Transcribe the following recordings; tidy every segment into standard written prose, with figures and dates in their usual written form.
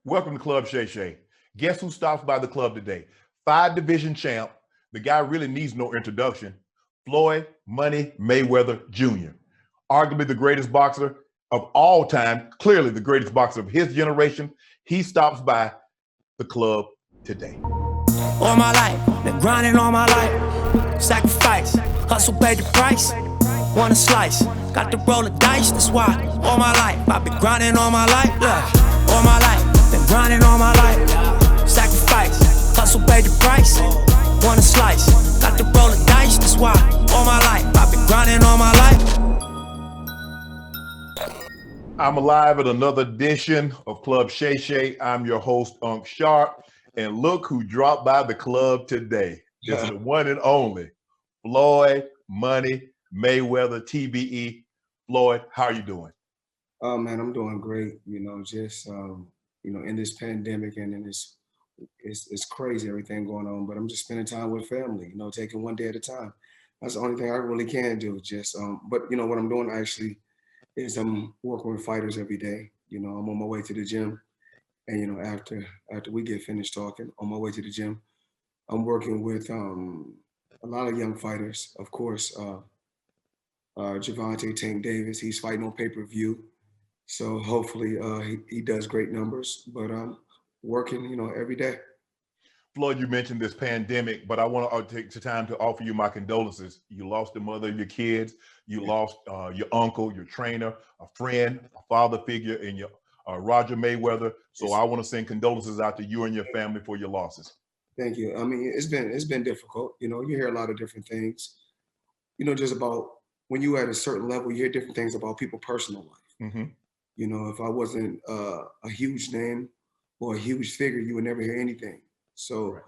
Welcome to Club Shay Shay. Guess who stops by the club today? 5-division champ. The guy really needs no introduction. Floyd Money Mayweather Jr. Arguably the greatest boxer of all time, clearly the greatest boxer of his generation. He stops by the club today. All my life, been grinding all my life. Sacrifice, hustle paid the price. Want a slice, got to roll the dice, that's why. All my life, I've been grinding all my life, yeah. All my life, been grinding all my life. Sacrifice, hustle paid the price. Want a slice, got to roll the dice, that's why. All my life, I've been grinding all my life. I'm alive at another edition of Club Shay Shay. I'm your host, Sharpe. And look who dropped by the club today. It's the one and only Floyd Money Mayweather, TBE. Floyd, how are you doing? Oh man, I'm doing great. Just in this pandemic and in this, it's crazy everything going on. But I'm just spending time with family. Taking one day at a time. That's the only thing I really can do. But what I'm doing actually is I'm working with fighters every day. I'm on my way to the gym. And after we get finished talking, on my way to the gym, I'm working with a lot of young fighters. Of course, Gervonta Tank Davis, he's fighting on pay-per-view, so hopefully he does great numbers. But I'm working, every day. Floyd, you mentioned this pandemic, but I want to take the time to offer you my condolences. You lost the mother of your kids. You lost your uncle, your trainer, a friend, a father figure in your Roger Mayweather. So I want to send condolences out to you and your family for your losses. Thank you. I mean, it's been difficult. You hear a lot of different things. Just about when you at a certain level, you hear different things about people's personal life. Mm-hmm. If I wasn't a huge name or a huge figure, you would never hear anything. So,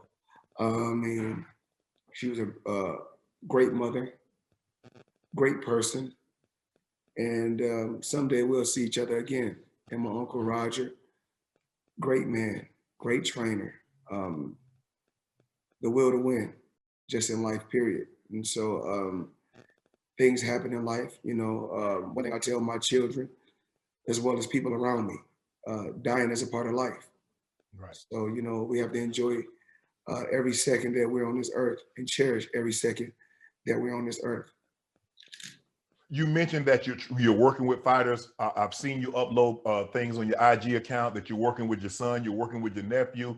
right. She was a great mother, great person, and someday we'll see each other again. And my Uncle Roger, great man, great trainer, the will to win, just in life, period. And so things happen in life. One thing I tell my children, as well as people around me, dying is a part of life. Right. So, we have to enjoy every second that we're on this earth and cherish every second that we're on this earth. You mentioned that you're working with fighters. I've seen you upload things on your IG account that you're working with your son, you're working with your nephew.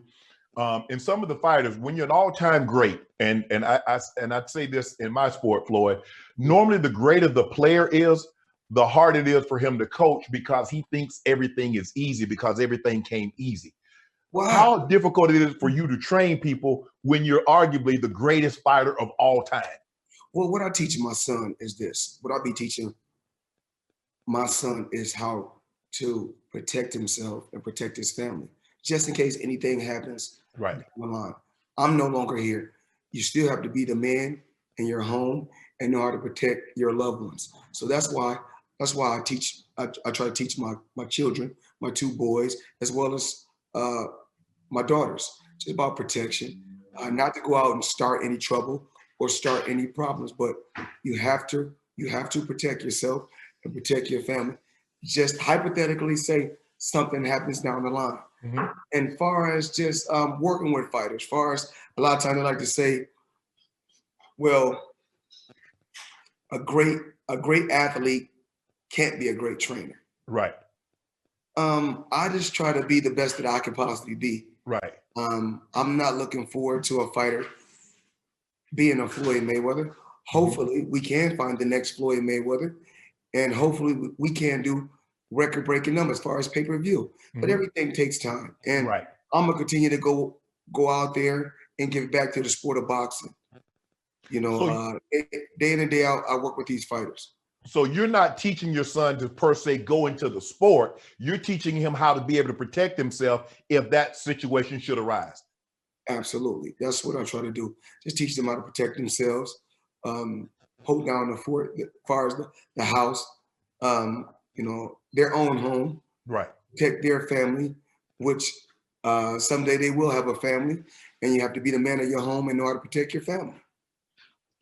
And some of the fighters, when you're an all-time great, and I'd say this in my sport, Floyd, normally the greater the player is, the harder it is for him to coach because he thinks everything is easy because everything came easy. Wow. How difficult it is for you to train people when you're arguably the greatest fighter of all time? Well, what I teach my son is this. What I'll be teaching my son is how to protect himself and protect his family, just in case anything happens. Right. I'm no longer here. You still have to be the man in your home and know how to protect your loved ones. So that's why I teach. I try to teach my children, my two boys, as well as my daughters, just about protection, not to go out and start any trouble or start any problems, but you have to protect yourself and protect your family. Just hypothetically say something happens down the line. Mm-hmm. And far as just working with fighters, far as a lot of times they like to say, well, a great athlete can't be a great trainer. Right. I just try to be the best that I can possibly be. Right. I'm not looking forward to a fighter being a Floyd Mayweather. Hopefully we can find the next Floyd Mayweather, and hopefully we can do record-breaking numbers as far as pay-per-view. But everything takes time, and right. I'm gonna continue to go out there and give back to the sport of boxing. Day in and day out, I work with these fighters. So you're not teaching your son to per se go into the sport. You're teaching him how to be able to protect himself if that situation should arise. Absolutely. That's what I try to do. Just teach them how to protect themselves, hold down the fort as far as the house, their own home, right? Protect their family, which someday they will have a family, and you have to be the man of your home and know how to protect your family.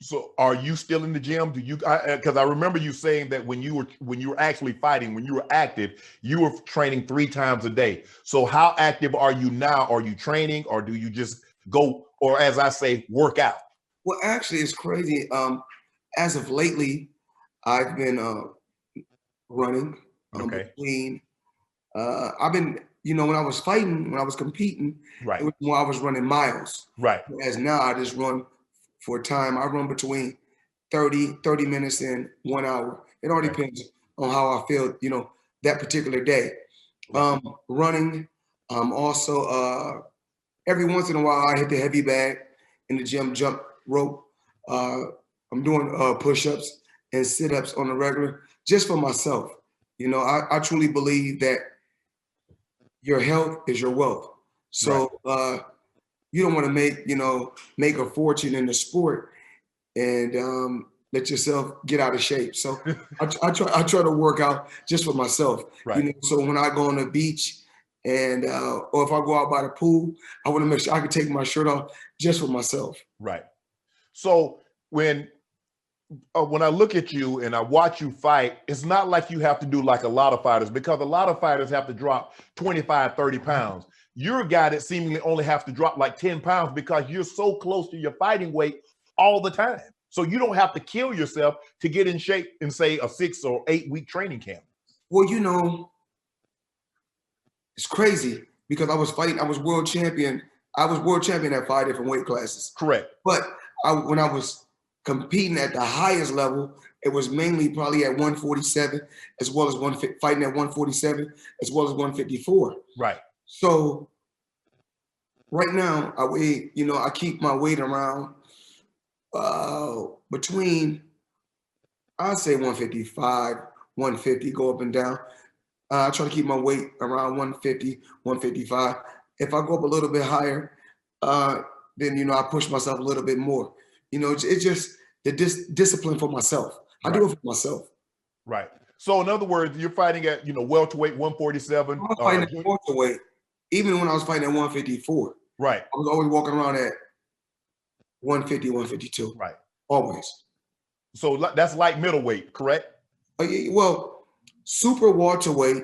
So are you still in the gym? Do you, because I remember you saying that when you were actually fighting, when you were active, you were training 3 times a day. So how active are you now? Are you training, or do you just go, or as I say, work out? Well, actually, it's crazy. As of lately, I've been running Okay. between. I've been, when I was fighting, when I was competing, Right. it was more I was running miles. Right. As now, I just run for time. I run between 30 minutes and 1 hour. It all Okay. depends on how I feel, that particular day. Running. Also, every once in a while, I hit the heavy bag in the gym, jump rope. I'm doing push-ups and sit-ups on the regular, just for myself. I truly believe that your health is your wealth. So you don't want to make a fortune in the sport and let yourself get out of shape. So I try to work out just for myself. Right. So when I go on the beach and or if I go out by the pool, I want to make sure I can take my shirt off just for myself. Right. So when I look at you and I watch you fight, it's not like you have to do like a lot of fighters, because a lot of fighters have to drop 25, 30 pounds. You're a guy that seemingly only has to drop like 10 pounds because you're so close to your fighting weight all the time. So you don't have to kill yourself to get in shape in, say, a 6 or 8 week training camp. Well, it's crazy because I was world champion. I was world champion at 5 different weight classes. Correct. But when I was competing at the highest level, it was mainly probably at 147, as well as fighting at 147, as well as 154. Right. So right now, I weigh, I keep my weight around between, I'd say 155, 150, go up and down. I try to keep my weight around 150, 155. If I go up a little bit higher, then, I push myself a little bit more. It's just the discipline for myself. I do it for myself. Right. So in other words, you're fighting at, welterweight 147. I was fighting at welterweight, even when I was fighting at 154. Right. I was always walking around at 150, 152. Right. Always. So that's light middleweight, correct? Well, super welterweight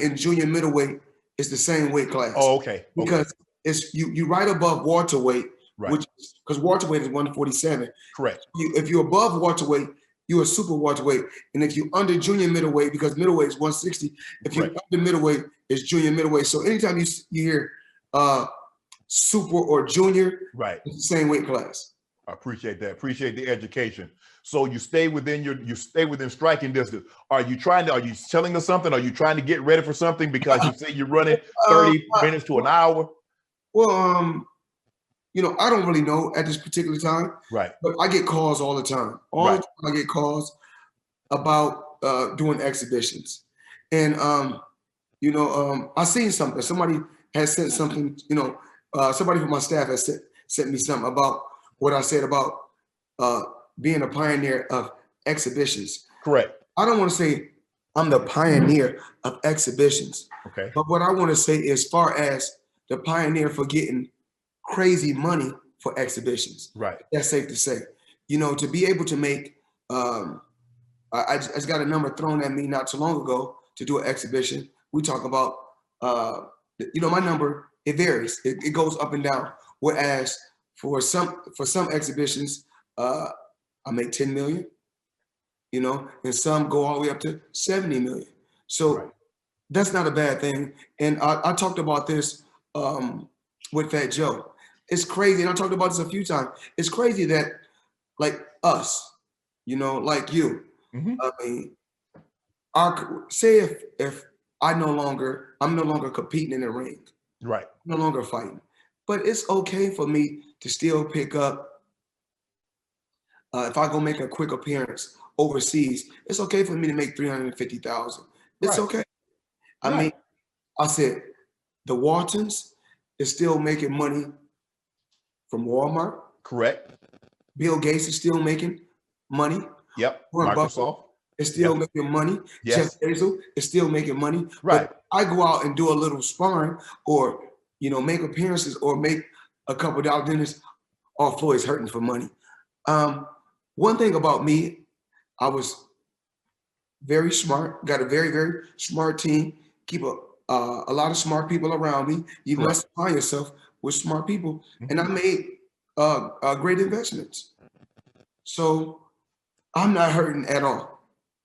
and junior middleweight is the same weight class. Oh, okay. Because it's you right above welterweight, right, which because welterweight is 147. Correct. If you're above welterweight, you're a super welterweight. And if you're under junior middleweight, because middleweight is 160, if you're under middleweight, it's junior middleweight. So anytime you hear super or junior, right, it's the same weight class. I appreciate that. Appreciate the education. So you stay within striking distance. Are you telling us something? Are you trying to get ready for something? Because you say you're running 30 minutes to an hour. Well, I don't really know at this particular time. Right. But I get calls all the time. All the time I get calls about doing exhibitions. And I seen something. Somebody has sent something, somebody from my staff has sent me something about what I said about being a pioneer of exhibitions. Correct. I don't want to say I'm the pioneer of exhibitions. Okay. But what I want to say, as far as the pioneer for getting crazy money for exhibitions. Right. That's safe to say. To be able to make, I just got a number thrown at me not too long ago to do an exhibition. We talk about, my number, it varies. It goes up and down. Whereas for some exhibitions, I make 10 million, and some go all the way up to 70 million. So that's not a bad thing. And I talked about this with Fat Joe. It's crazy, and I talked about this a few times. It's crazy that, like us, like you, I mean, say if I'm no longer competing in the ring, right? No longer fighting, but it's okay for me to still pick up. If I go make a quick appearance overseas, it's okay for me to make $350,000. It's okay. I mean, I said the Waltons is still making money from Walmart. Correct. Bill Gates is still making money. Yep. Microsoft is still making money. Yes. Jeff Bezos is still making money. Right. But I go out and do a little sparring or, make appearances or make a couple $1 dinners. All Floyd's hurting for money. One thing about me, I was very smart, got a very, very smart team, keep a lot of smart people around me. You Correct. must surround yourself with smart people. Mhm. And I made great investments. So I'm not hurting at all.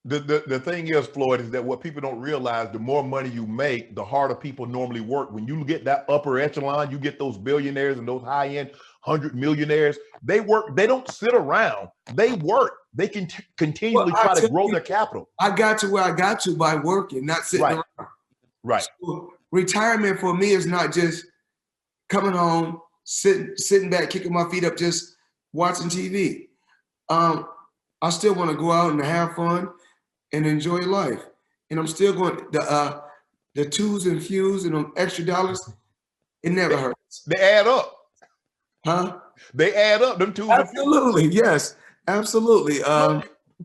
The thing is, Floyd, is that what people don't realize, the more money you make, the harder people normally work. When you get that upper echelon, you get those billionaires and those high-end 100 millionaires, they work, they don't sit around, they work. They can continually try to grow their capital. I got to where I got to by working, not sitting around. Right. So retirement for me is not just coming home, sitting back, kicking my feet up, just watching TV. I still want to go out and have fun and enjoy life. And I'm still going, the twos and fews and them extra dollars, it never hurts. They add up. Huh? They add up, them twos. Absolutely, yes, absolutely.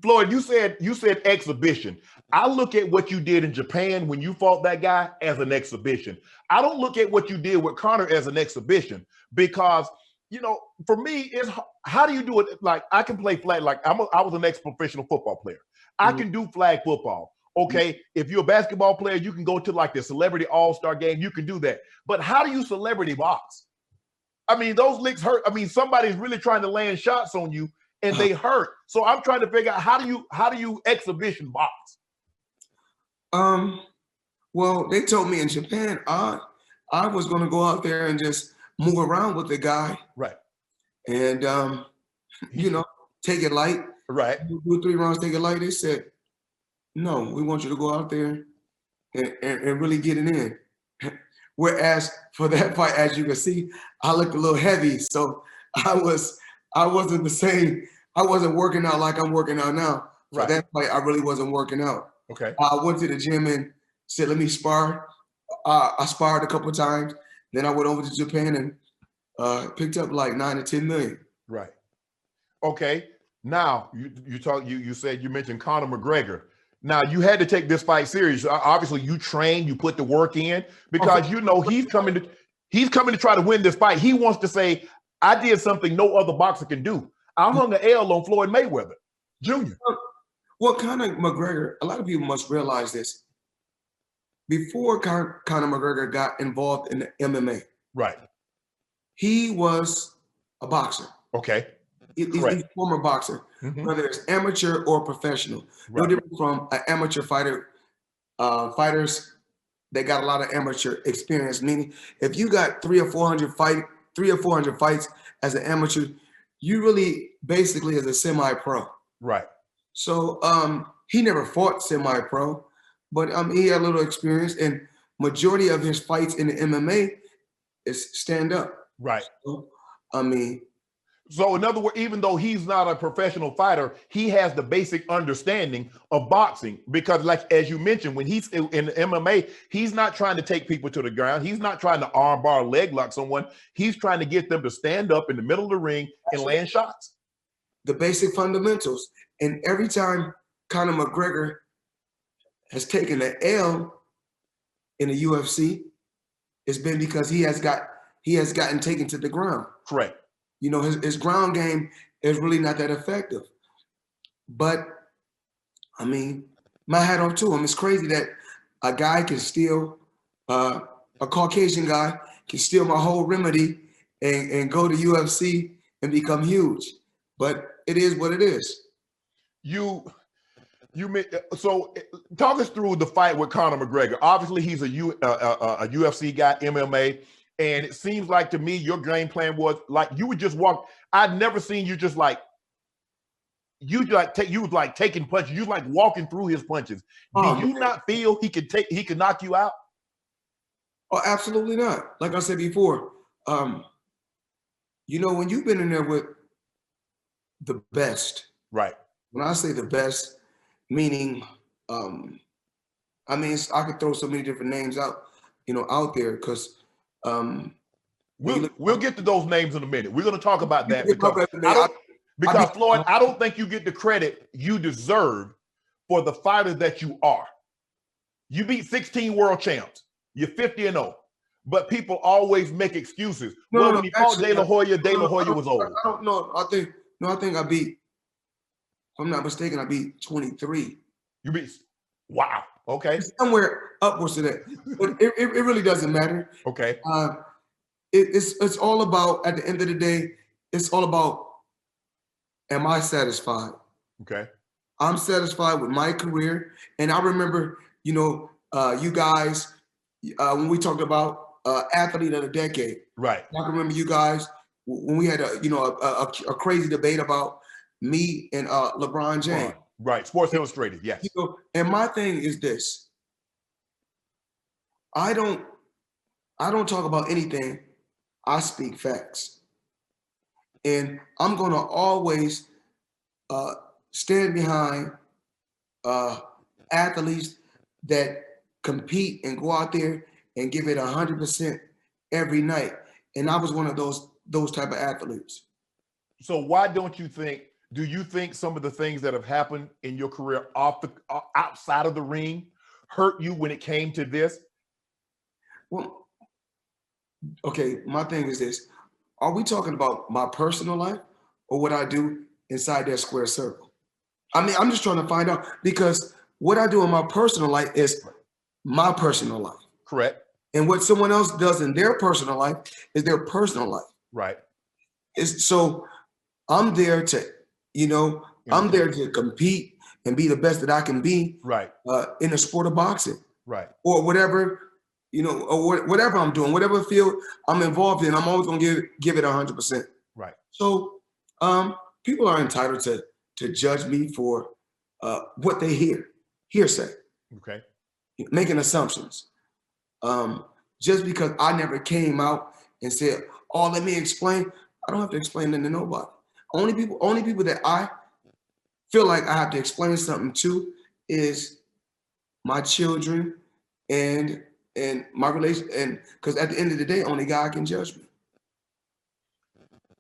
Floyd, you said exhibition. I look at what you did in Japan when you fought that guy as an exhibition. I don't look at what you did with Conor as an exhibition, because, you know, for me, it's how do you do it? Like, I can play flag, like I was an ex-professional football player. I can do flag football. Okay, if you're a basketball player, you can go to like the celebrity all-star game. You can do that. But how do you celebrity box? I mean, those licks hurt. I mean, somebody's really trying to land shots on you and they hurt. So I'm trying to figure out how do you exhibition box? Well, they told me in Japan, I was going to go out there and just move around with the guy. Right. And, you know, take it light. Right. 2 or 3 rounds, take it light. They said, no, we want you to go out there and really get it in. Whereas for that fight, as you can see, I looked a little heavy. So I wasn't the same. I wasn't working out like I'm working out now. For that fight, I really wasn't working out. Okay. I went to the gym and said, let me spar. I sparred a couple of times. Then I went over to Japan and picked up like 9 to 10 million. Right. Okay. Now you said, you mentioned Conor McGregor. Now you had to take this fight serious. Obviously, you trained, you put the work in, because you know he's coming to try to win this fight. He wants to say, I did something no other boxer can do. I hung an L on Floyd Mayweather Jr. Well, Conor McGregor, a lot of people must realize this. Before Conor McGregor got involved in the MMA, right, he was a boxer. Okay. He's a former boxer, whether it's amateur or professional. No different from an amateur fighter. Fighters, they got a lot of amateur experience. Meaning, if you got 300 or 400 fights as an amateur, you really basically is a semi-pro. Right. So he never fought semi-pro, but he had a little experience, and majority of his fights in the MMA is stand up. Right. So, so in other words, even though he's not a professional fighter, he has the basic understanding of boxing, because like, as you mentioned, when he's in MMA, he's not trying to take people to the ground. He's not trying to arm bar, leg lock someone. He's trying to get them to stand up in the middle of the ring and land shots. The basic fundamentals. And every time Conor McGregor has taken an L in the UFC, it's been because he has gotten taken to the ground. Correct. You know, his ground game is really not that effective. But, I mean, my hat off to him. It's crazy that a guy can steal, a Caucasian guy can steal my whole remedy and go to UFC and become huge. But it is what it is. So talk us through the fight with Conor McGregor. Obviously, he's a UFC guy, MMA. And it seems like to me, your game plan was like you would just walk. I'd never seen you just like you was like taking punches. You was like walking through his punches. Did you not feel he could knock you out? Oh, absolutely not. Like I said before, you know, when you've been in there with the best, right? When I say the best, meaning, I mean, I could throw so many different names out, you know, out there because. We'll get to those names in a minute. We're going to talk about that because Floyd, I don't think you get the credit you deserve for the fighter that you are. You beat 16 world champs. You're 50-0, but people always make excuses. When he fought De La Hoya was old. I don't know. I think No, I think I beat, if I'm not mistaken, I beat 23. You beat, wow. Okay. It's somewhere upwards to that. But it really doesn't matter. Okay. It's all about, at the end of the day, it's all about, am I satisfied? Okay. I'm satisfied with my career. And I remember, you know, you guys, when we talked about athlete of the decade. Right. I can remember you guys when we had a crazy debate about me and LeBron James. Right. Sports Illustrated. Yes. You know, and my thing is this. I don't talk about anything. I speak facts. And I'm gonna always stand behind athletes that compete and go out there and give it 100% every night. And I was one of those type of athletes. So why don't you think, do you think some of the things that have happened in your career outside of the ring hurt you when it came to this? Well, okay, my thing is this. Are we talking about my personal life or what I do inside that square circle? I mean, I'm just trying to find out, because what I do in my personal life is my personal life. Correct. And what someone else does in their personal life is their personal life. Right. So I'm there to, I'm there to compete and be the best that I can be. Right. In the sport of boxing. Right. Or whatever, or whatever I'm doing, whatever field I'm involved in, I'm always gonna give it 100%. Right. So people are entitled to judge me for what they hearsay. Okay. Making assumptions. Just because I never came out and said, "Oh, let me explain." I don't have to explain that to nobody. Only people that I feel like I have to explain something to is my children and my relation, and because at the end of the day, only God can judge me.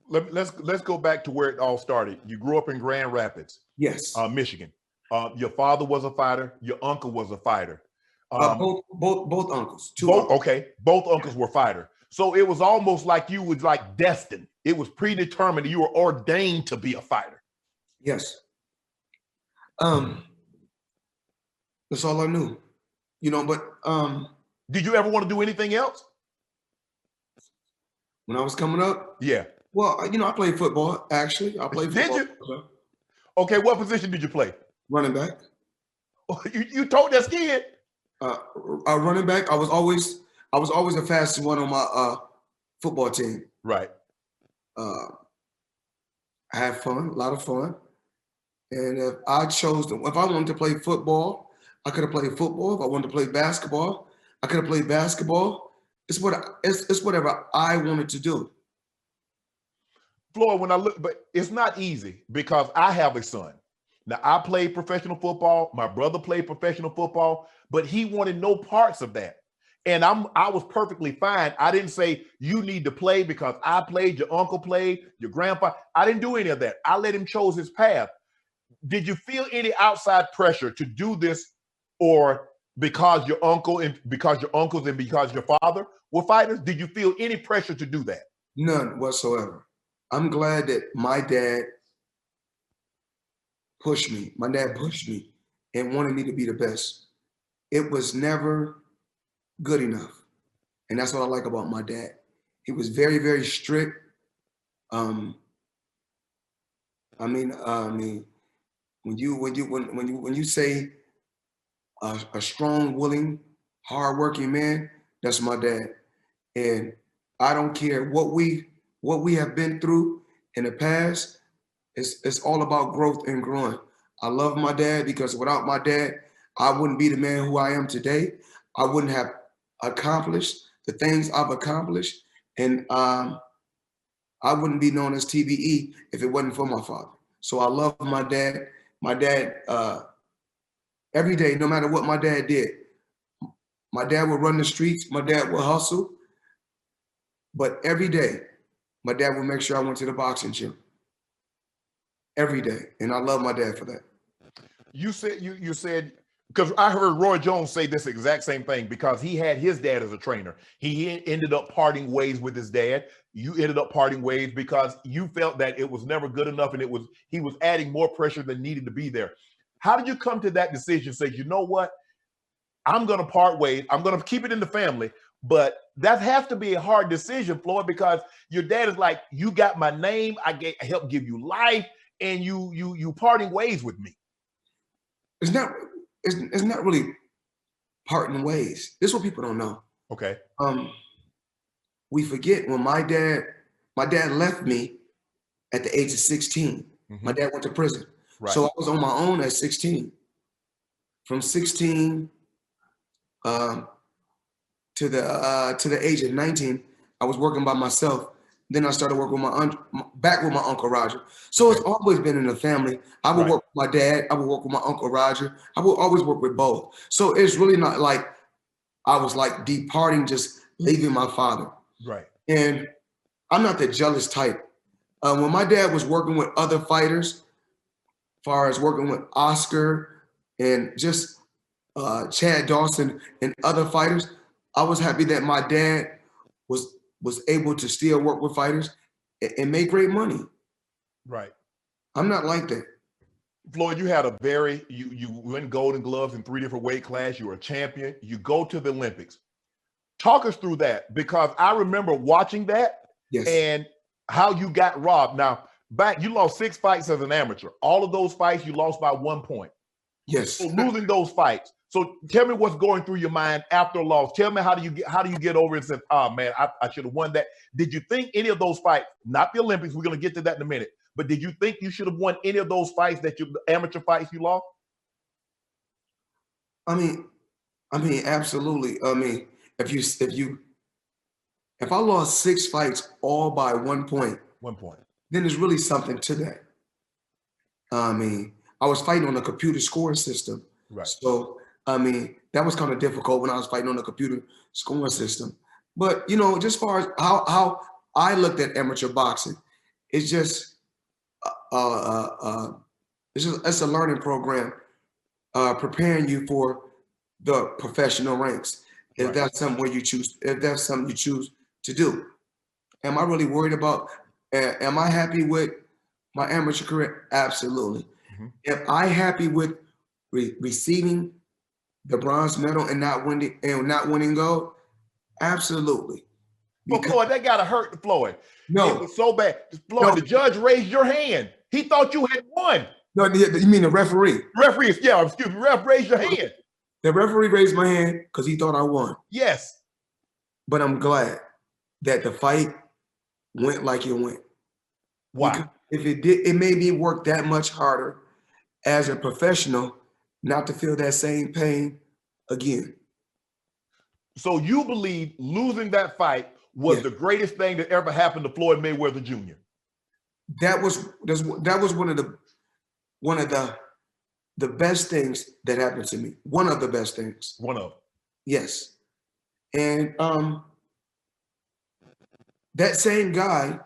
Let's go back to where it all started. You grew up in Grand Rapids, Yes. Michigan. Your father was a fighter. Your uncle was a fighter. Both uncles. Both uncles were fighters. So it was almost like you was like destined. It was predetermined. You were ordained to be a fighter. Yes. That's all I knew. But did you ever want to do anything else? When I was coming up? Yeah. Well, I played football, actually. I played football. Did you? Okay, what position did you play? Running back. You told that kid? Running back. I was always the fastest one on my football team. Right. I had fun, a lot of fun. And if I wanted to play football, I could have played football. If I wanted to play basketball, I could have played basketball. It's whatever I wanted to do. Floyd, when I look, but it's not easy because I have a son. Now, I played professional football. My brother played professional football, but he wanted no parts of that. And I was perfectly fine. I didn't say you need to play because I played, your uncle played, your grandpa. I didn't do any of that. I let him choose his path. Did you feel any outside pressure to do this, or because your uncle and because your uncles and because your father were fighters? Did you feel any pressure to do that? None whatsoever. I'm glad that my dad pushed me. My dad pushed me and wanted me to be the best. It was never good enough. And that's what I like about my dad. He was very, very strict. When you say a strong, willing, hardworking man, that's my dad. And I don't care what we have been through in the past. It's all about growth and growing. I love my dad because without my dad, I wouldn't be the man who I am today. I wouldn't have accomplished the things I've accomplished. And I wouldn't be known as TBE if it wasn't for my father. So I love my dad. My dad, every day, no matter what my dad did, my dad would run the streets. My dad would hustle. But every day, my dad would make sure I went to the boxing gym. Every day. And I love my dad for that. You said because I heard Roy Jones say this exact same thing, because he had his dad as a trainer. He ended up parting ways with his dad. You ended up parting ways because you felt that it was never good enough, and he was adding more pressure than needed to be there. How did you come to that decision? Say, you know what? I'm going to part ways. I'm going to keep it in the family, but that has to be a hard decision, Floyd, because your dad is like, you got my name. I helped give you life, and you parting ways with me. It's not really parting ways. This is what people don't know. Okay. We forget when my dad left me at the age of 16. My dad went to prison. Right. So I was on my own at 16. From 16 to the age of 19, I was working by myself. Then I started working with back with my Uncle Roger. So it's always been in the family. I would work with my dad. I would work with my Uncle Roger. I would always work with both. So it's really not like I was like departing, just leaving my father. Right. And I'm not the jealous type. When my dad was working with other fighters, as far as working with Oscar and just Chad Dawson and other fighters, I was happy that my dad was able to still work with fighters and make great money. Right. I'm not like that. Floyd, you had you win Golden Gloves in 3 different weight classes. You were a champion. You go to the Olympics. Talk us through that, because I remember watching that and how you got robbed. Now, you lost 6 fights as an amateur. All of those fights you lost by 1 point. Yes. So losing those fights. So tell me what's going through your mind after a loss. Tell me how do you get over it and say, oh man, I should have won that. Did you think any of those fights, not the Olympics, we're going to get to that in a minute, but did you think you should have won any of those fights the amateur fights you lost? I mean, absolutely. I mean, if I lost 6 fights all by 1 point, then there's really something to that. I mean, I was fighting on a computer scoring system. Right. So, I mean, that was kind of difficult when I was fighting on a computer scoring system. But, you know, just as far as how I looked at amateur boxing, it's just, it's a learning program, preparing you for the professional ranks. If that's something you choose to do. Am I really worried about, am I happy with my amateur career? Absolutely. Am I happy with receiving the bronze medal and not winning gold? Absolutely. But Floyd, that gotta hurt Floyd. No. It was so bad. Floyd, the judge raised your hand. He thought you had won. No, you mean the referee? Referee, yeah, excuse me. Ref raised your hand. The referee raised my hand because he thought I won. Yes. But I'm glad that the fight went like it went. Why? Because if it did, it made me work that much harder as a professional not to feel that same pain again. So you believe losing that fight was the greatest thing that ever happened to Floyd Mayweather Jr.? That was one of the best things that happened to me. One of the best things. One of them. Yes. And that same guy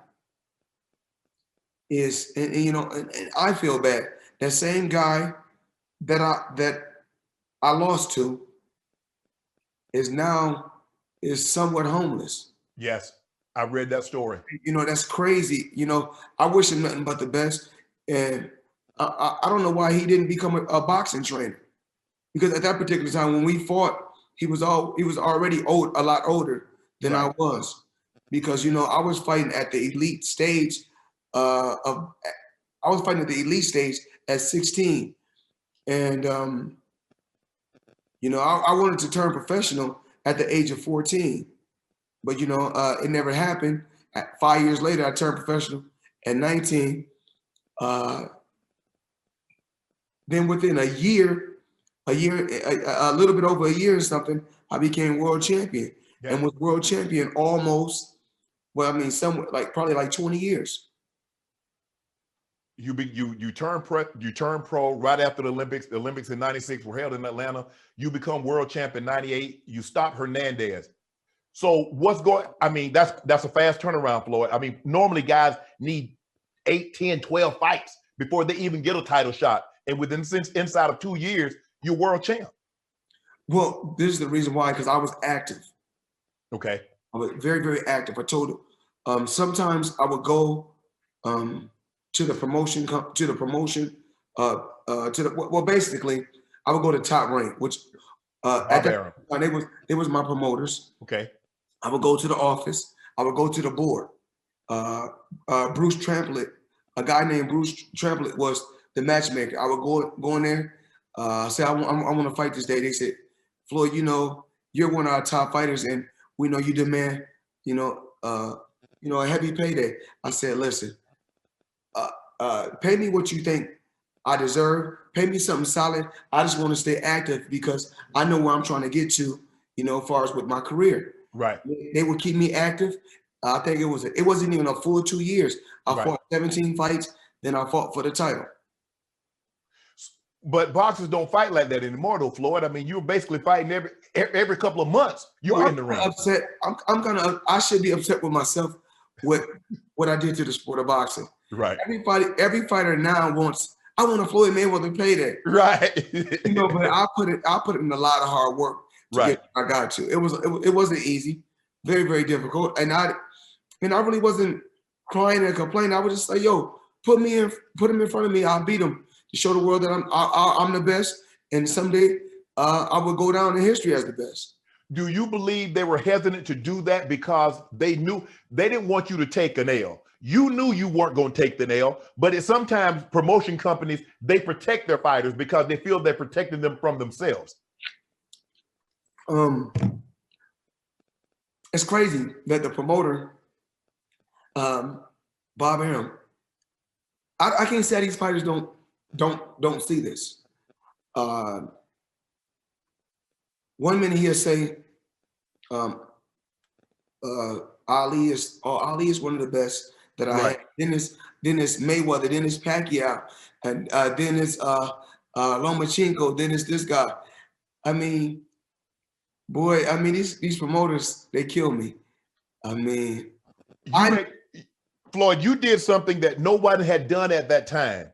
is, and you know, and I feel bad. That same guy that I lost to is somewhat homeless. Yes, I read that story. You know, that's crazy. You know, I wish him nothing but the best. And I don't know why he didn't become a boxing trainer, because at that particular time when we fought, he was already a lot older than I was, because you know I was fighting at the elite stage at 16, and you know I wanted to turn professional at the age of 14, but you know it never happened. 5 years later, I turned professional at 19. Then within a little bit over a year or something, I became world champion, and was world champion almost, well, I mean, somewhere probably 20 years. You turn pro right after the Olympics. The Olympics in '96 were held in Atlanta. You become world champ in '98. You stop Hernandez. So what's going? I mean, that's a fast turnaround, Floyd. I mean, normally guys need 8, 10, 12 fights before they even get a title shot. And inside of 2 years, you're world champ. Well, this is the reason why, because I was active. Okay. I was very, very active. I told him, sometimes I would go to the promotion, well, basically, I would go to Top Rank, which at that time, they was my promoters. Okay. I would go to the office. I would go to the board. Bruce Tramplett, a guy named Bruce Tramplett was the matchmaker. I would go in there, say I want to fight this day. They said, Floyd, you know, you're one of our top fighters, and we know you demand, a heavy payday. I said, listen, pay me what you think I deserve. Pay me something solid. I just want to stay active because I know where I'm trying to get to, as far as with my career. Right. They would keep me active. I think it wasn't even a full 2 years. I fought 17 fights, then I fought for the title. But boxers don't fight like that anymore, though, Floyd. I mean, you were basically fighting every couple of months. You were in the ring. Upset. I should be upset with myself with what I did to the sport of boxing. Right. Every fighter now I want a Floyd Mayweather payday. Right. But I put in a lot of hard work to get where I got to. It wasn't easy, very, very difficult. And I really wasn't crying and complaining. I would just say, yo, put him in front of me. I'll beat him to show the world that I'm the best. And someday I would go down in history as the best. Do you believe they were hesitant to do that because they knew they didn't want you to take an L? You knew you weren't going to take the nail, but sometimes promotion companies, they protect their fighters because they feel they're protecting them from themselves. It's crazy that the promoter, Bob Arum, I can't say these fighters don't see this. 1 minute he'll say Ali is one of the best that I had. Then it's Mayweather, then it's Pacquiao, and then it's Lomachenko, then it's this guy. I mean, boy, these promoters, they kill me. Floyd, you did something that nobody had done at that time.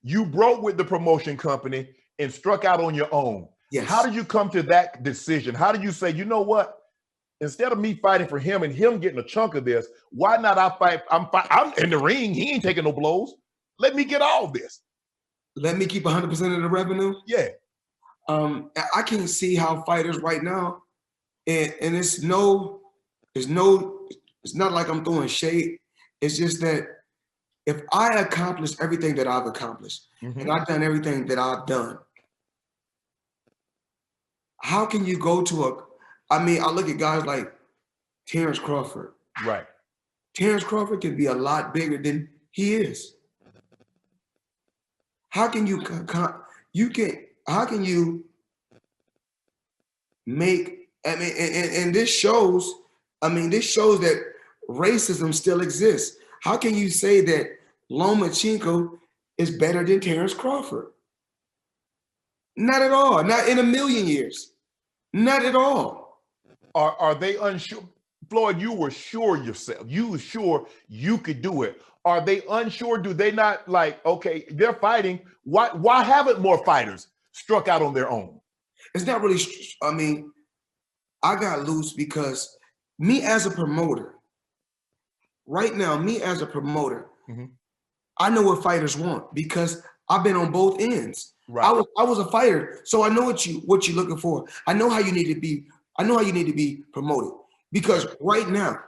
You broke with the promotion company and struck out on your own. Yes. How did you come to that decision? How did you say, you know what? Instead of me fighting for him and him getting a chunk of this, why not I fight? I'm in the ring. He ain't taking no blows. Let me get all this. Let me keep 100% of the revenue. Yeah. I can't see how fighters right now, and it's not like I'm throwing shade. It's just that if I accomplish everything that I've accomplished, and I've done everything that I've done, how can you go to I look at guys like Terrence Crawford. Right. Terrence Crawford can be a lot bigger than he is. How can you make, and this shows that racism still exists. How can you say that Lomachenko is better than Terrence Crawford? Not at all. Not in a million years. Not at all. Are they unsure? Floyd, you were sure yourself. You were sure you could do it. Are they unsure? Do they not okay, they're fighting. Why haven't more fighters struck out on their own? It's not really, I got loose because me as a promoter, right now, I know what fighters want because I've been on both ends. Right. I was a fighter, so I know what you're looking for. I know how you need to be. I know how you need to be promoted because right now,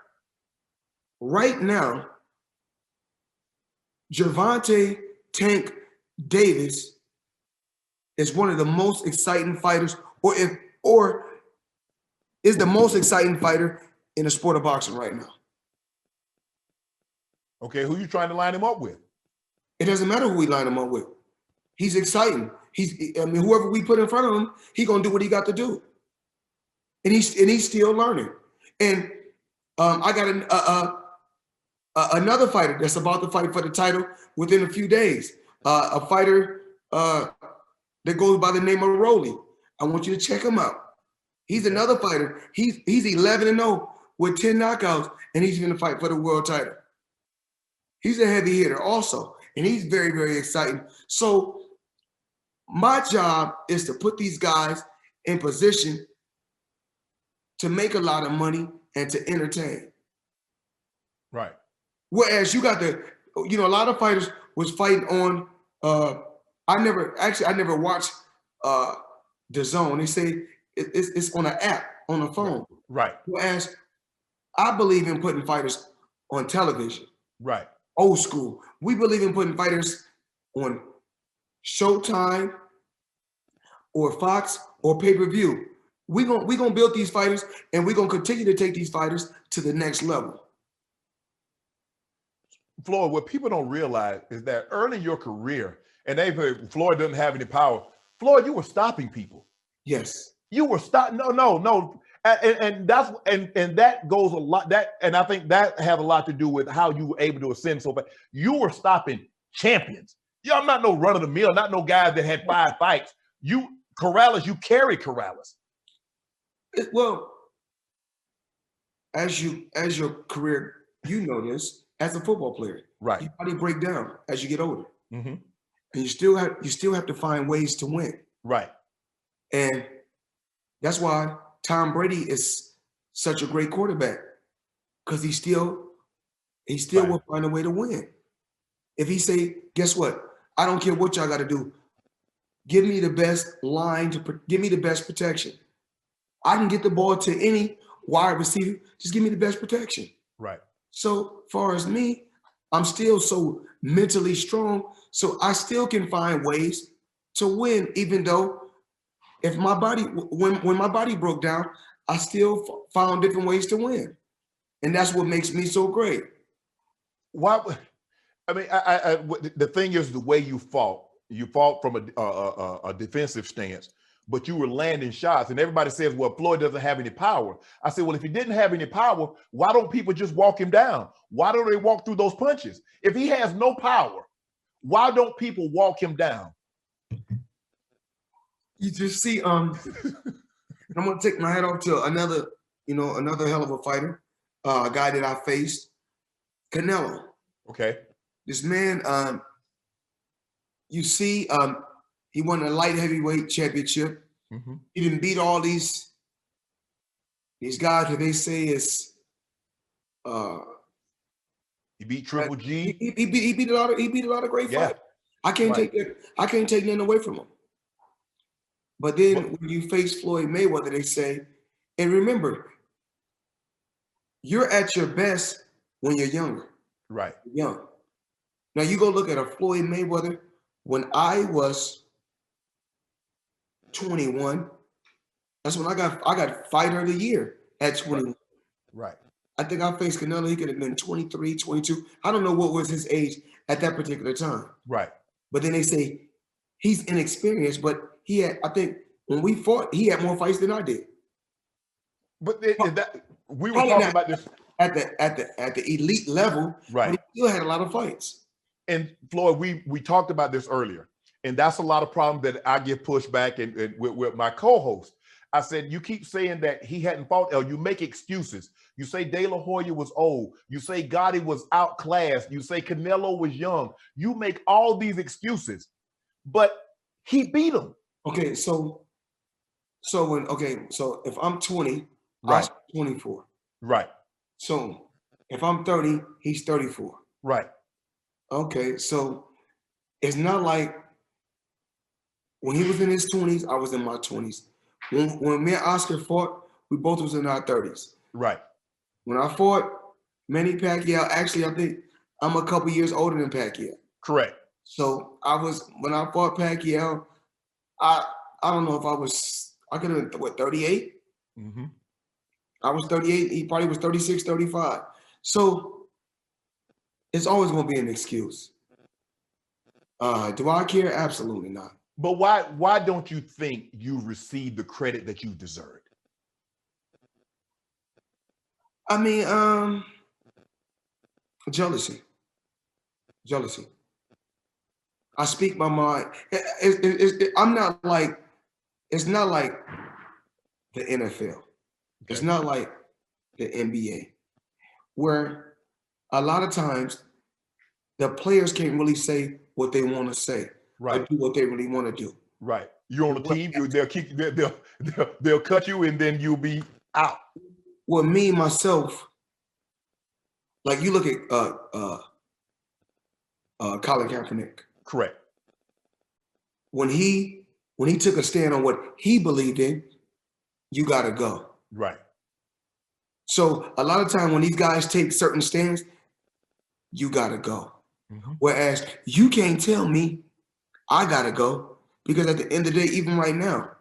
Gervonta Tank Davis is one of the most exciting fighters, or is the most exciting fighter in the sport of boxing right now. Okay, who you trying to line him up with? It doesn't matter who we line him up with. He's exciting. Whoever we put in front of him, he's gonna do what he got to do. And he's still learning. And I got another fighter that's about to fight for the title within a few days. A fighter that goes by the name of Rolly. I want you to check him out. He's another fighter. He's 11-0 with 10 knockouts, and he's going to fight for the world title. He's a heavy hitter also, and he's very, very exciting. So my job is to put these guys in position to make a lot of money and to entertain. Right. Whereas you got a lot of fighters was fighting on, I never watched the Zone. They say it's on an app, on a phone. Right. Whereas I believe in putting fighters on television. Right. Old school. We believe in putting fighters on Showtime or Fox or pay-per-view. We're gonna build these fighters, and we're gonna continue to take these fighters to the next level. Floyd, what people don't realize is that early in your career, and Floyd doesn't have any power. Floyd, you were stopping people. Yes. You were stopping. No. And that goes a lot. And I think that have a lot to do with how you were able to ascend so fast. You were stopping champions. Yeah, I'm not no run of the mill, not no guy that had 5 fights. You carry Corrales. Well, as your career, you know this as a football player, right? Your body break down as you get older, mm-hmm. and you still have to find ways to win, right? And that's why Tom Brady is such a great quarterback, because he still right. will find a way to win. If he say, guess what? I don't care what y'all got to do. Give me the best line give me the best protection. I can get the ball to any wide receiver. Just give me the best protection. Right. So far as me, I'm still so mentally strong, so I still can find ways to win, even though if my body, when my body broke down, I still found different ways to win. And that's what makes me so great. Why? I mean, the thing is the way you fought. You fought from a defensive stance, but you were landing shots. And everybody says, well, Floyd doesn't have any power. I said, well, if he didn't have any power, why don't people just walk him down? Why don't they walk through those punches? If he has no power, why don't people walk him down? You just see, I'm gonna take my hat off to another hell of a fighter, a guy that I faced, Canelo. Okay. This man, you see, he won a light heavyweight championship. Mm-hmm. He didn't beat all these guys that they say is. He beat Triple G. He beat a lot of great fights. I can't take nothing away from him. But then when you face Floyd Mayweather, they say, and remember, you're at your best when you're younger. Right. Young. Now you go look at a Floyd Mayweather when I was 21. That's when I got fighter of the year at 21. Right. I think I faced Canelo. He could have been 23, 22. I don't know what was his age at that particular time. Right. But then they say he's inexperienced, but he had, I think when we fought, he had more fights than I did. But we were talking about this at the elite level, right? But he still had a lot of fights. And Floyd, we talked about this earlier, and that's a lot of problems that I get pushed back and with my co-host. I said, you keep saying that he hadn't fought, or you make excuses. You say De La Hoya was old. You say Gotti was outclassed. You say Canelo was young. You make all these excuses, but he beat him. Okay, so if I'm 20, right, I'm 24. Right. So if I'm 30, he's 34. Right. Okay, so it's not like when he was in his 20s, I was in my 20s. When me and Oscar fought, we both was in our 30s. Right. When I fought Manny Pacquiao, actually, I think I'm a couple years older than Pacquiao. Correct. So when I fought Pacquiao, I don't know if I could have been, 38? Mm-hmm. I was 38. He probably was 36, 35. So it's always going to be an excuse. Do I care? Absolutely not. But why don't you think you received the credit that you deserved? I mean, jealousy. I speak my mind. It's not like the NFL. Okay. It's not like the NBA, where a lot of times the players can't really say what they want to say, right, or do what they really want to do. Right. You're on the team. They'll cut you, and then you'll be out. Well, me myself, like you look at Colin Kaepernick. Correct. When he took a stand on what he believed in, you got to go. Right. So a lot of time when these guys take certain stands, you got to go. Mm-hmm. Whereas you can't tell me I got to go, because at the end of the day, even right now,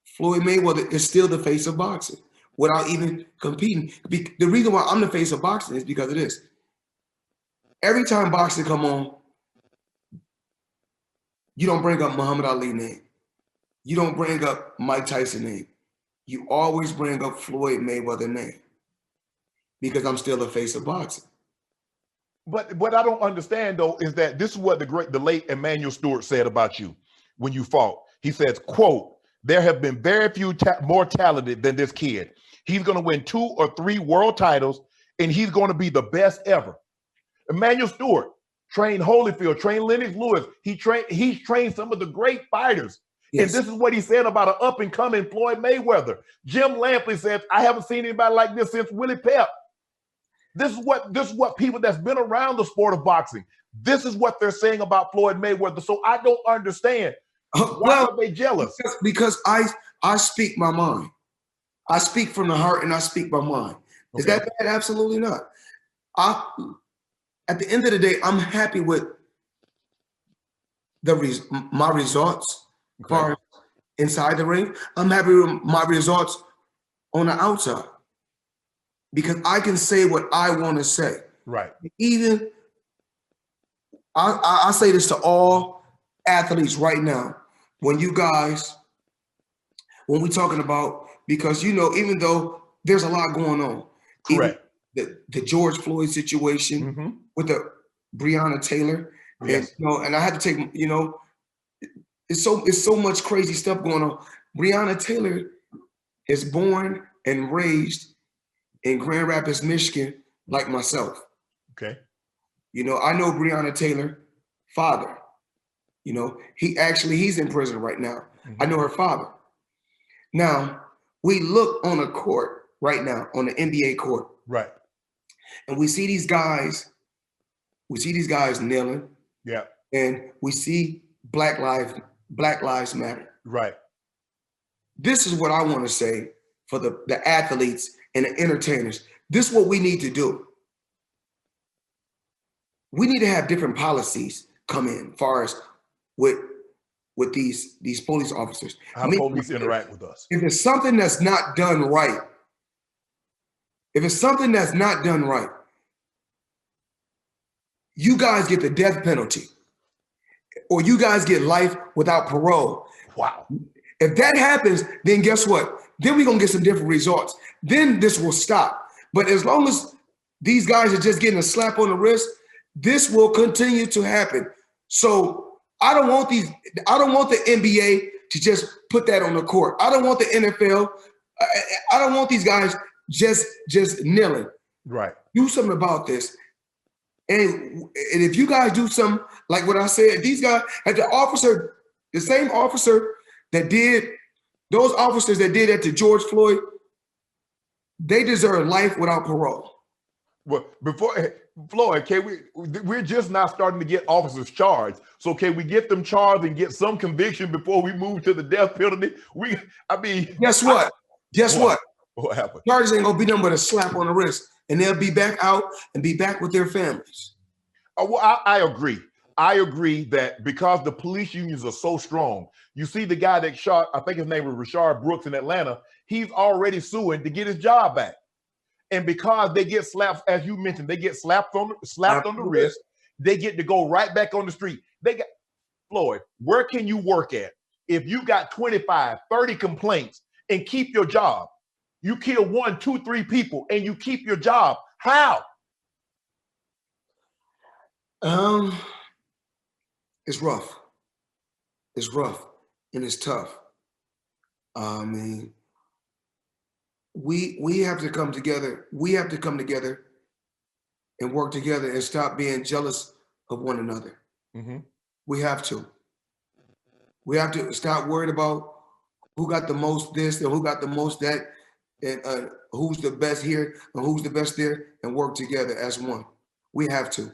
Floyd Mayweather is still the face of boxing without even competing. The reason why I'm the face of boxing is because of this. Every time boxing come on, you don't bring up Muhammad Ali's name. You don't bring up Mike Tyson's name. You always bring up Floyd Mayweather's name, because I'm still the face of boxing. But what I don't understand, though, is that this is what the late Emmanuel Stewart said about you when you fought. He says, quote, "There have been very few more talented than this kid. He's going to win 2 or 3 world titles, and he's going to be the best ever." Emmanuel Stewart trained Holyfield, trained Lennox Lewis. He's trained some of the great fighters. Yes. And this is what he said about an up-and-coming Floyd Mayweather. Jim Lampley says, "I haven't seen anybody like this since Willie Pep." This is what people that's been around the sport of boxing, this is what they're saying about Floyd Mayweather. So I don't understand. Why are they jealous? Because I speak my mind. I speak from the heart and I speak my mind. Okay. Is that bad? Absolutely not. At the end of the day, I'm happy with my results. Okay. Far inside the ring. I'm happy with my results on the outside, because I can say what I want to say. Right. Even I say this to all athletes right now. When we're talking about, because even though there's a lot going on, correct, the George Floyd situation with the Breonna Taylor, yes. and I had to take, it's so much crazy stuff going on. Breonna Taylor is born and raised in Grand Rapids, Michigan, like myself. Okay. I know Breonna Taylor father. He's in prison right now. I know her father. Now, we look on a court right now, on the NBA court. Right. And we see these guys kneeling. Yeah. And we see Black Lives Matter. Right. This is what I want to say for the athletes and the entertainers. This is what we need to do. We need to have different policies come in, as far as with these police officers. How police interact with us. If it's something that's not done right, you guys get the death penalty, or you guys get life without parole. Wow. If that happens, then guess what? Then we're going to get some different results. Then this will stop. But as long as these guys are just getting a slap on the wrist, this will continue to happen. So I don't want the NBA to just put that on the court. I don't want the NFL. I don't want these guys just kneeling. Right. Do something about this. And if you guys do something like what I said, these guys, the same officer that did, those officers that did that to George Floyd, they deserve life without parole. Well, before Floyd, we're just now starting to get officers charged. So can we get them charged and get some conviction before we move to the death penalty? Guess what? What happened? Charges ain't gonna be nothing but a slap on the wrist, and they'll be back out and be back with their families. Well, I agree. I agree that because the police unions are so strong, you see the guy that shot, I think his name was Rashard Brooks in Atlanta, he's already suing to get his job back. And because they get slapped, as you mentioned, they get slapped on the wrist, they get to go right back on the street. Floyd, where can you work at if you got 25, 30 complaints and keep your job? You kill 1, 2, 3 people and you keep your job. How? It's rough. It's rough and it's tough. I mean, we have to come together. We have to come together and work together and stop being jealous of one another. Mm-hmm. We have to. We have to stop worried about who got the most this and who got the most that, and who's the best here and who's the best there, and work together as one. We have to.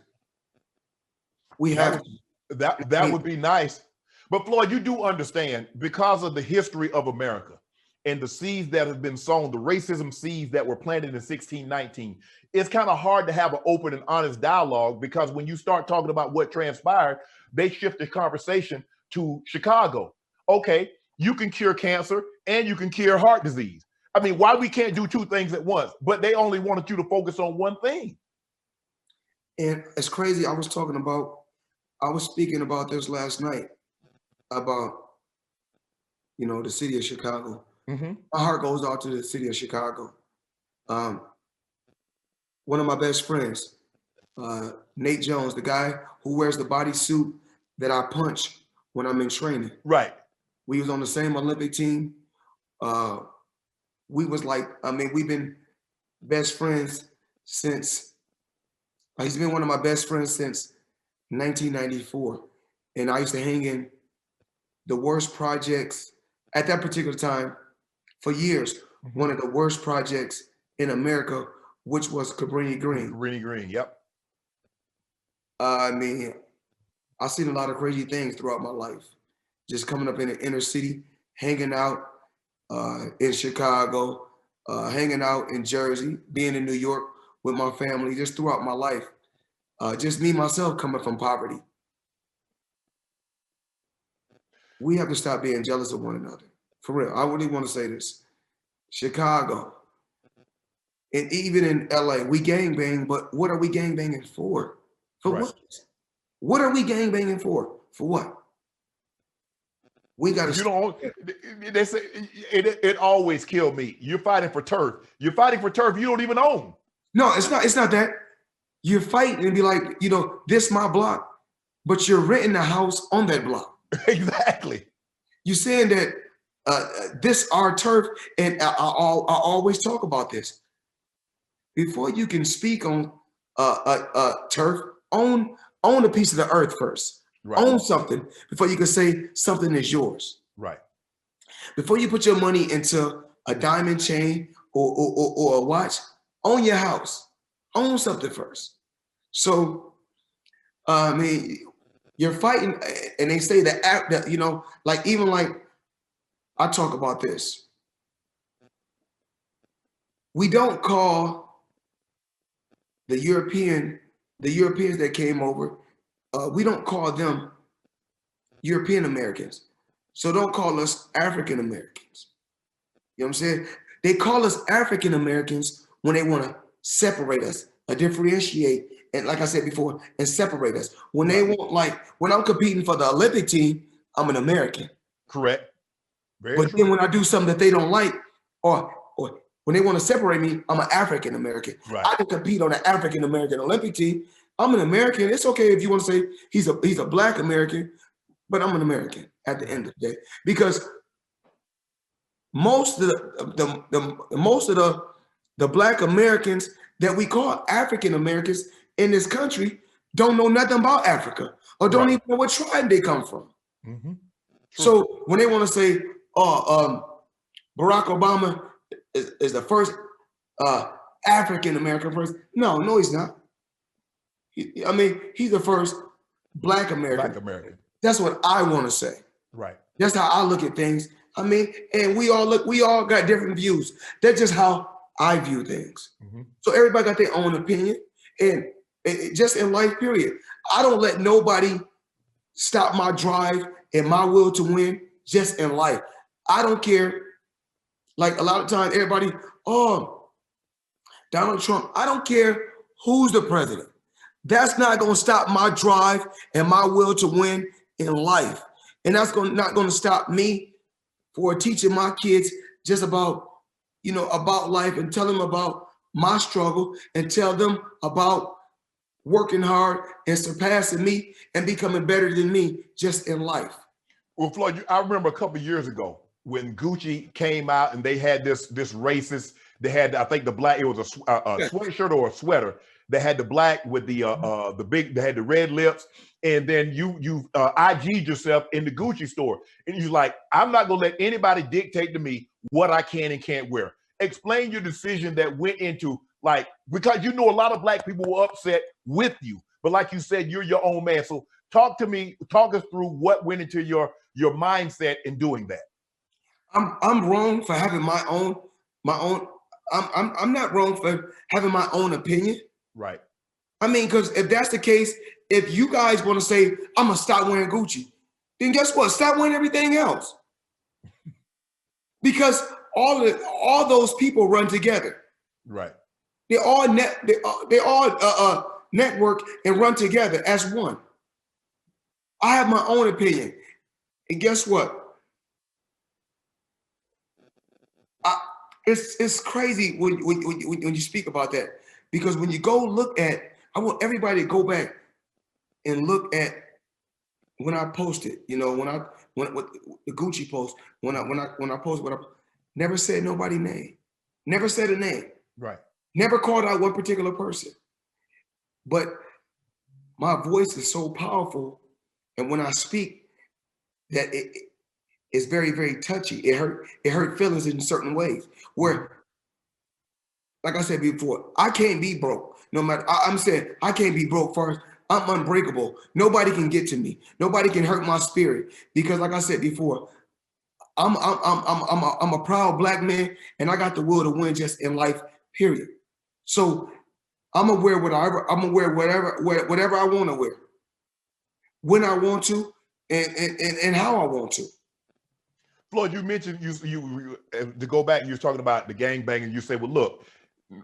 We have to. That would be nice. But Floyd, you do understand, because of the history of America and the seeds that have been sown, the racism seeds that were planted in 1619, it's kind of hard to have an open and honest dialogue, because when you start talking about what transpired, they shift the conversation to Chicago. Okay, you can cure cancer and you can cure heart disease. I mean, why we can't do two things at once? But they only wanted you to focus on one thing. And it's crazy. I was speaking about this last night about, the city of Chicago. Mm-hmm. My heart goes out to the city of Chicago. One of my best friends, Nate Jones, the guy who wears the bodysuit that I punch when I'm in training. Right. We was on the same Olympic team. We've been best friends since, he's been one of my best friends since 1994. And I used to hang in the worst projects at that particular time for years. Mm-hmm. One of the worst projects in America, which was Cabrini Green. Cabrini Green, yep. I've seen a lot of crazy things throughout my life. Just coming up in the inner city, hanging out in Chicago, hanging out in Jersey, being in New York with my family, just throughout my life. Just me, myself, coming from poverty. We have to stop being jealous of one another. For real, I really want to say this. Chicago, and even in LA, we gangbang, but what are we gangbanging for? For right. What? What are we gangbanging for? For what? We got to. They say it always killed me. You're fighting for turf. You're fighting for turf you don't even own. No, it's not. It's not that. You're fighting and be like, this my block, but you're renting a house on that block. Exactly. You're saying that this our turf, and I always talk about this. Before you can speak on turf, own a piece of the earth first. Right. Own something before you can say something is yours. Right. Before you put your money into a diamond chain or a watch, own your house. Own something first. So, you're fighting, and they say that I talk about this. We don't call the Europeans that came over, we don't call them European Americans. So don't call us African Americans. You know what I'm saying? They call us African Americans when they want to separate us, differentiate, and like I said before, and separate us. When they want, when I'm competing for the Olympic team, I'm an American. Correct. Very but true. Then when I do something that they don't like, or when they want to separate me, I'm an African American. Right. I can compete on the African American Olympic team. I'm an American. It's okay if you want to say he's a Black American, but I'm an American at the end of the day, because most of the Black Americans that we call African Americans in this country don't know nothing about Africa, or don't even know what tribe they come from. Mm-hmm. So when they want to say, Barack Obama is the first African American person, no, he's not. He's the first Black American. Black American. That's what I want to say. Right. That's how I look at things. And we all got different views. That's just how I view things. Mm-hmm. So everybody got their own opinion, and just in life, period. I don't let nobody stop my drive and my will to win just in life. I don't care. Like a lot of times, everybody, Donald Trump, I don't care who's the president. That's not going to stop my drive and my will to win in life. And that's not going to stop me for teaching my kids just about, about life, and tell them about my struggle, and tell them about working hard and surpassing me and becoming better than me just in life. Well, Floyd, I remember a couple of years ago when Gucci came out and they had this racist They had, I think, the black. It was a sweatshirt or a sweater. They had the black with the big. They had the red lips, and then you IG'd yourself in the Gucci store, and you're like, I'm not gonna let anybody dictate to me what I can and can't wear. Explain your decision that went into, like, because you know a lot of black people were upset with you, but like you said, you're your own man. So talk us through what went into your mindset in doing that. I'm wrong for having my own. I'm not wrong for having my own opinion. Right. I mean, because if that's the case, if you guys want to say I'm gonna stop wearing Gucci, then guess what? Stop wearing everything else. Because all those people run together. Right. They all network and run together as one. I have my own opinion, and guess what? It's crazy when you speak about that, because when you go look at, I want everybody to go back and look at when I posted, you know, when the Gucci post, when I posted, never said nobody's name, never said a name, right, never called out one particular person, but my voice is so powerful, and when I speak, that it's very, very touchy. It hurt feelings in certain ways. Where, like I said before, I can't be broke. No matter, I'm saying I can't be broke first. I'm unbreakable. Nobody can get to me. Nobody can hurt my spirit, because, like I said before, I'm a proud black man, and I got the will to win just in life. Period. So I'm gonna wear whatever. I'm gonna wear whatever I want to wear, when I want to, and how I want to. Floyd, you mentioned you to go back, you was talking about the gang banging. You say, well, look,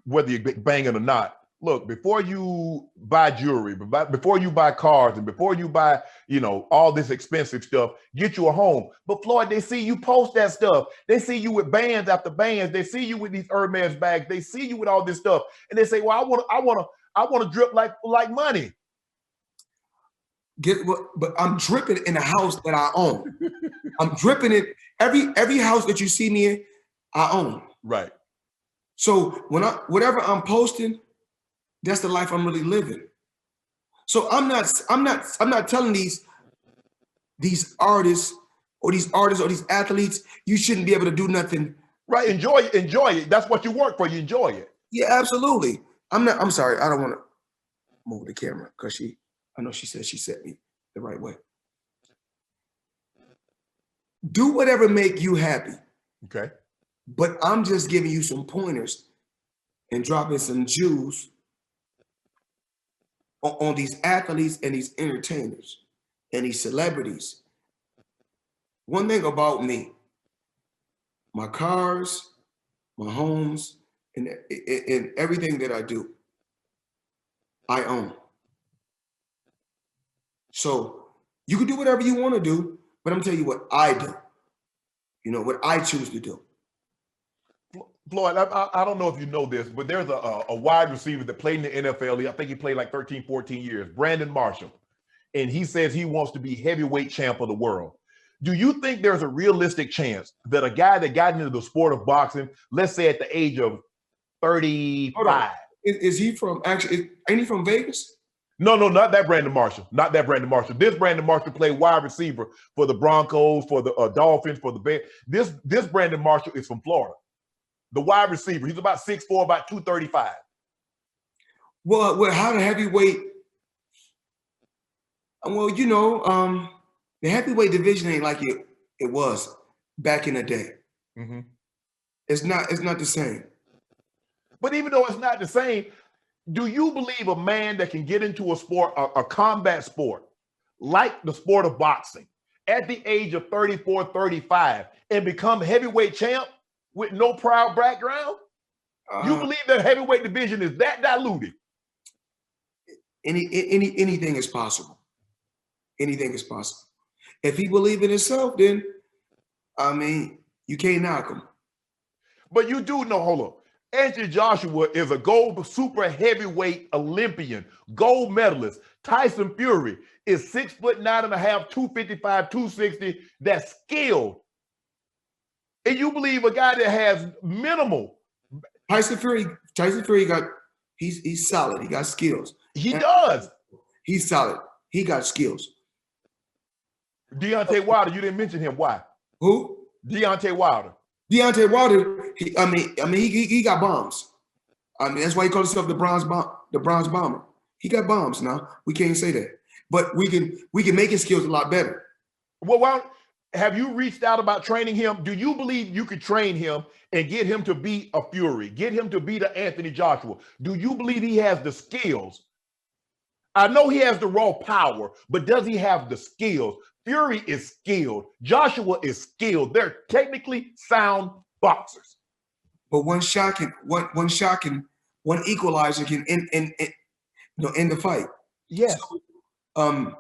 whether you're banging or not, look, before you buy jewelry, before you buy cars, and before you buy, you know, all this expensive stuff, get you a home. But Floyd, they see you post that stuff. They see you with bands after bands. They see you with these Hermes bags. They see you with all this stuff, and they say, well, I want to drip like money. But I'm dripping in a house that I own. I'm dripping it. Every house that you see me in, I own. Right. So whatever I'm posting, that's the life I'm really living. So I'm not telling these artists or these athletes, you shouldn't be able to do nothing. Right. Enjoy it. That's what you work for. You enjoy it. Yeah, absolutely. I'm sorry. I don't want to move the camera, because I know she said she set me the right way. Do whatever make you happy. Okay. But I'm just giving you some pointers and dropping some jewels on these athletes and these entertainers and these celebrities. One thing about me, my cars, my homes, and everything that I do, I own. So you can do whatever you want to do, but I'm telling you what I do. You know, what I choose to do. Floyd, I don't know if you know this, but there's a wide receiver that played in the NFL. I think he played like 13, 14 years, Brandon Marshall. And he says he wants to be heavyweight champ of the world. Do you think there's a realistic chance that a guy that got into the sport of boxing, let's say at the age of 35. Is he from, actually, ain't he from Vegas? No, not that Brandon Marshall. Not that Brandon Marshall. This Brandon Marshall played wide receiver for the Broncos, for the Dolphins, for the Bears. This Brandon Marshall is from Florida. The wide receiver. He's about 6'4", about 235. Well, how the heavyweight? Well, you know, the heavyweight division ain't like it was back in the day. Mm-hmm. It's not the same. But even though it's not the same, do you believe a man that can get into a sport, a combat sport, like the sport of boxing, at the age of 34, 35, and become heavyweight champ with no proud background? You believe that heavyweight division is that diluted? Anything is possible. Anything is possible. If he believes in himself, then, I mean, you can't knock him. But you do know, hold on. Anthony Joshua is a gold super heavyweight Olympian, gold medalist. Tyson Fury is 6'9.5", 255, 260, that's skilled. And you believe a guy that has minimal Tyson Fury got he's solid. He got skills. He does. He's solid. He got skills. Deontay Wilder, you didn't mention him. Why? Who? Deontay Wilder. Deontay Wilder. He got bombs. I mean, that's why he calls himself the bronze bomber. He got bombs now. We can't say that. But we can make his skills a lot better. Well, have you reached out about training him? Do you believe you could train him and get him to be a Fury, get him to be the Anthony Joshua? Do you believe he has the skills? I know he has the raw power, but does he have the skills? Fury is skilled. Joshua is skilled. They're technically sound boxers. But one equalizer can end the fight. Yes. So,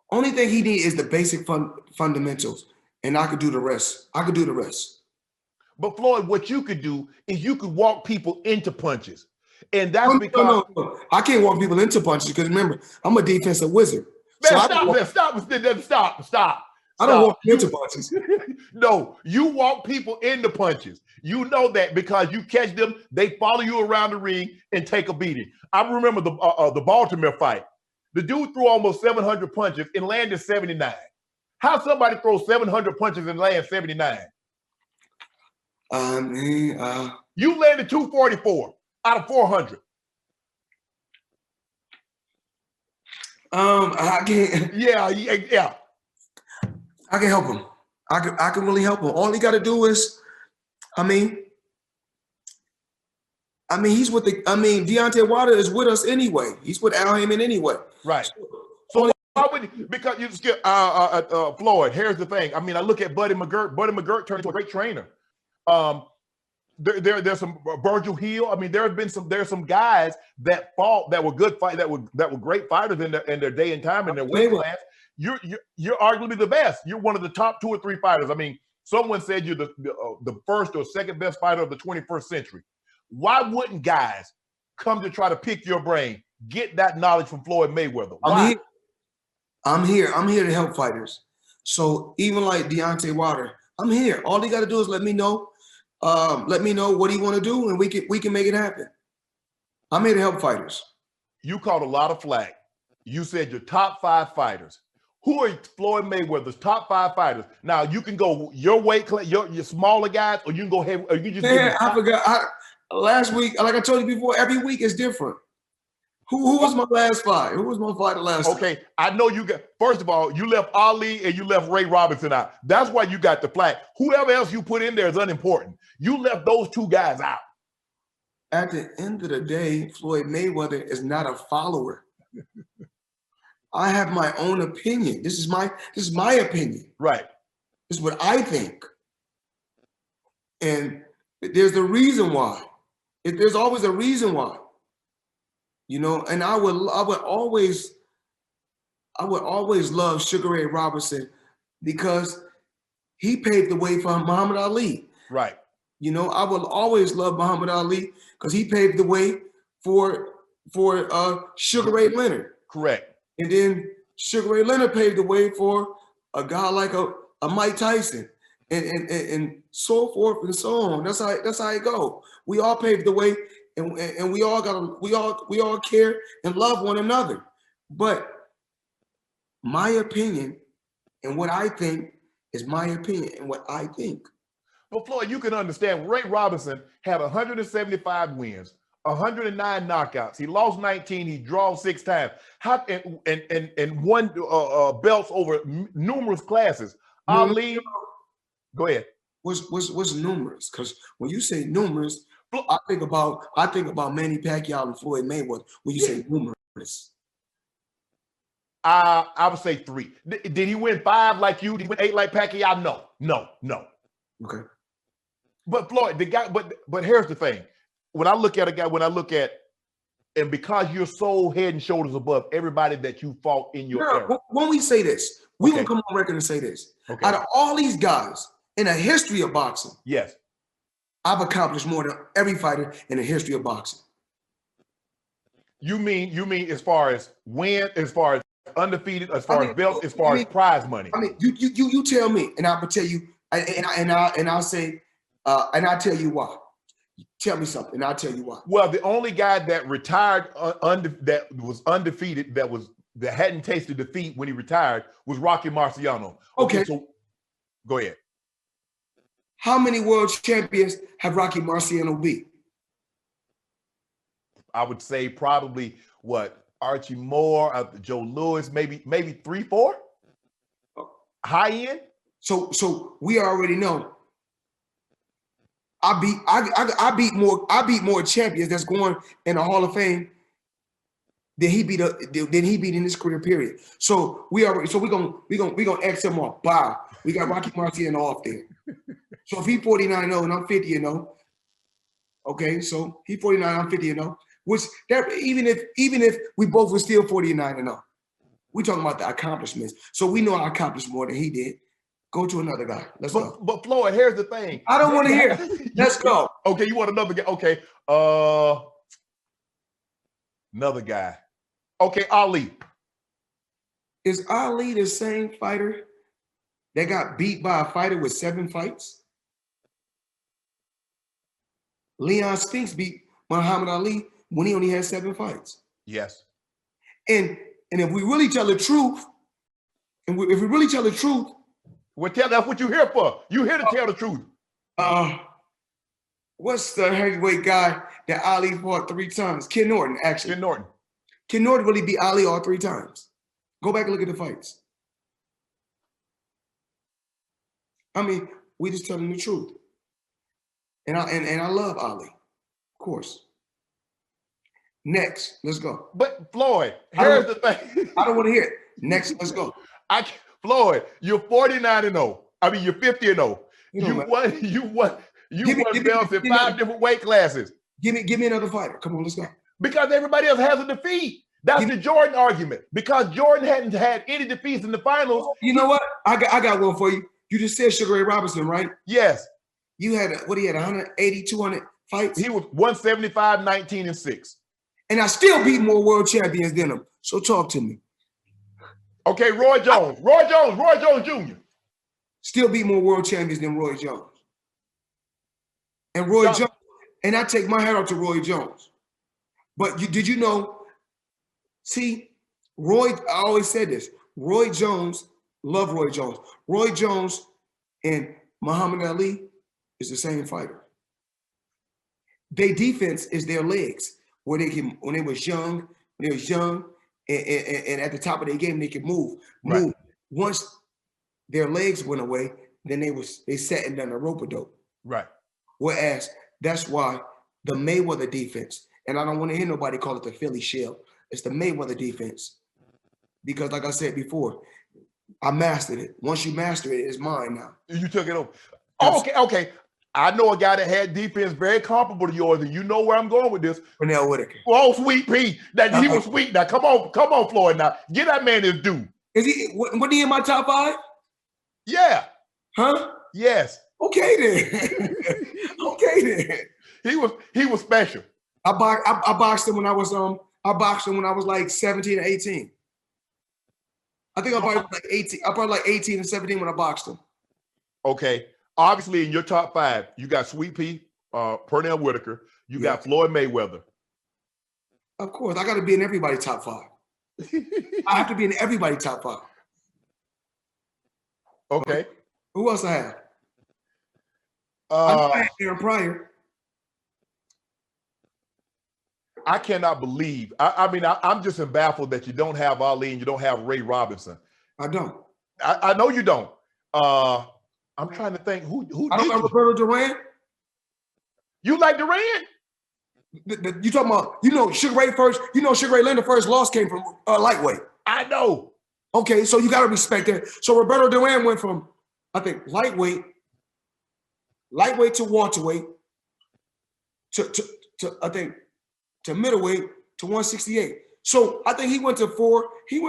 only thing he needs is the basic fundamentals, and I could do the rest. But Floyd, what you could do is you could walk people into punches. And that's because no. I can't walk people into punches because remember, I'm a defensive wizard. Stop. I don't walk into punches. No, you walk people into punches. You know that because you catch them, they follow you around the ring and take a beating. I remember the Baltimore fight. The dude threw almost 700 punches and landed 79. How somebody throws 700 punches and land 79? You landed 244 out of 400. I can't. Yeah. I can help him. I can really help him. All he got to do is, he's with Deontay Wilder is with us anyway. He's with Al Haymon anyway. Right. So why would because you skip Floyd? Here's the thing. I look at Buddy McGirt. Buddy McGirt turned into a great trainer. There's some Virgil Hill. There's some guys that fought that were good fight that were great fighters in their day and time in their weight class. You're arguably the best. You're one of the top 2 or 3 fighters. Someone said you're the first or second best fighter of the 21st century. Why wouldn't guys come to try to pick your brain, get that knowledge from Floyd Mayweather? Why? I'm here to help fighters. So even like Deontay Wilder, I'm here. All he got to do is let me know what he want to do, and we can make it happen. I'm here to help fighters. You caught a lot of flack. You said your top 5 fighters. Who are Floyd Mayweather's top 5 fighters? Now you can go your weight class, your smaller guys, or you can go heavy. Or you just. Man, I forgot. Last week, like I told you before, every week is different. Who was my last fight? Who was my fighter last? Okay, I know you got. First of all, you left Ali and you left Ray Robinson out. That's why you got the flag. Whoever else you put in there is unimportant. You left those 2 guys out. At the end of the day, Floyd Mayweather is not a follower. I have my own opinion. This is my opinion. Right. This is what I think. And there's a reason why. There's always a reason why. And I would always love Sugar Ray Robinson because he paved the way for Muhammad Ali. Right. I would always love Muhammad Ali because he paved the way for Sugar Ray Leonard. Correct. And then Sugar Ray Leonard paved the way for a guy like a Mike Tyson and so forth and so on. That's how it go. We all paved the way, and we all care and love one another. But my opinion and what I think is my opinion and what I think. But Floyd, you can understand Ray Robinson had 175 wins, 109 knockouts. He lost 19. He draws 6 times. And won belts over numerous classes. Ali, go ahead. What's numerous? Because when you say numerous, I think about Manny Pacquiao and Floyd Mayweather. When you say numerous, I would say 3. Did he win 5 like you? Did he win 8 like Pacquiao? No. Okay. But Floyd, the guy. But here's the thing. When I look at a guy, and because you're so head and shoulders above everybody that you fought in your era. When we say this, we will come on record and say this. Okay. Out of all these guys in a history of boxing, yes, I've accomplished more than every fighter in the history of boxing. You mean as far as win, as far as undefeated, as far as belts, as far as prize money? You tell me, and I will tell you, and I'll say, and I'll tell you why. Tell me something. I'll tell you why. Well, the only guy that retired that was undefeated, that hadn't tasted defeat when he retired, was Rocky Marciano. Okay, so go ahead. How many world champions have Rocky Marciano beat? I would say probably what, Archie Moore, Joe Louis, maybe 3, 4, high end. So we already know. I beat more champions that's going in the Hall of Fame than he beat in his career period. So we gonna X him off. Wow, we got Rocky Marciano off there. So if he 49-0 and I'm 50-0, okay, so he 49, I'm 50-0. Which that even if we both were still 49-0, we talking about the accomplishments. So we know I accomplished more than he did. Go to another guy. Let's go. But Floyd, here's the thing. I don't want to hear it. Let's go. Okay, you want another guy? Okay. Another guy. Okay, Ali. Is Ali the same fighter that got beat by a fighter with 7 fights? Leon Spinks beat Muhammad Ali when he only had 7 fights. Yes. And if we really tell the truth, well, that's what you're here for. You're here to tell the truth. What's the heavyweight guy that Ali fought 3 times? Ken Norton, actually. Ken Norton. Ken Norton really beat Ali all 3 times. Go back and look at the fights. I mean, we just telling the truth. And I love Ali, of course. Next, let's go. But Floyd, here's the thing. I don't want to hear it. Next, let's go. Floyd, you're 49-0. I mean, you're 50-0. You won belts in 5 different weight classes. Give me another fighter. Come on, let's go. Because everybody else has a defeat. That's the Jordan argument. Because Jordan hadn't had any defeats in the finals. You know what? I got one for you. You just said Sugar Ray Robinson, right? Yes. You had 180, 200 fights? He was 175, 19, and 6. And I still beat more world champions than him. So talk to me. Okay, Roy Jones. Roy Jones Jr. Still beat more world champions than Roy Jones. And Roy Jones, and I take my hat off to Roy Jones. But did you know, see, I always said this, Roy Jones, love Roy Jones. Roy Jones and Muhammad Ali is the same fighter. Their defense is their legs. When they was young, and at the top of their game, they could move. Right. Once their legs went away, then they sat and done a rope-a-dope. Right. Whereas that's why the Mayweather defense, and I don't want to hear nobody call it the Philly shell. It's the Mayweather defense. Because like I said before, I mastered it. Once you master it, it's mine now. You took it over. Oh, okay. I know a guy that had defense very comparable to yours, and you know where I'm going with this. Pernell Whitaker. Oh, Sweet Pea. He was sweet. Now, come on, Floyd. Now, get that man his due. Is he? Wasn't he in my top 5? Yeah. Huh? Yes. Okay then. He was special. I boxed him when I was like 17 or 18. I think I probably was like 18. I probably like 18 and 17 when I boxed him. Okay. Obviously, in your top 5, you got Sweet Pea, Pernell Whitaker. You got Floyd Mayweather. Of course, I got to be in everybody's top 5. I have to be in everybody's top 5. Okay. Who else I have? I had Aaron Pryor. I cannot believe. I'm just baffled that you don't have Ali and you don't have Ray Robinson. I don't. I know you don't. I'm trying to think who I don't know Roberto Duran. You like Duran? You talking about, Sugar Ray first, Sugar Ray Leonard first loss came from lightweight. I know. Okay, so you got to respect that. So Roberto Duran went from, I think, lightweight to welterweight to middleweight to 168. So I think he went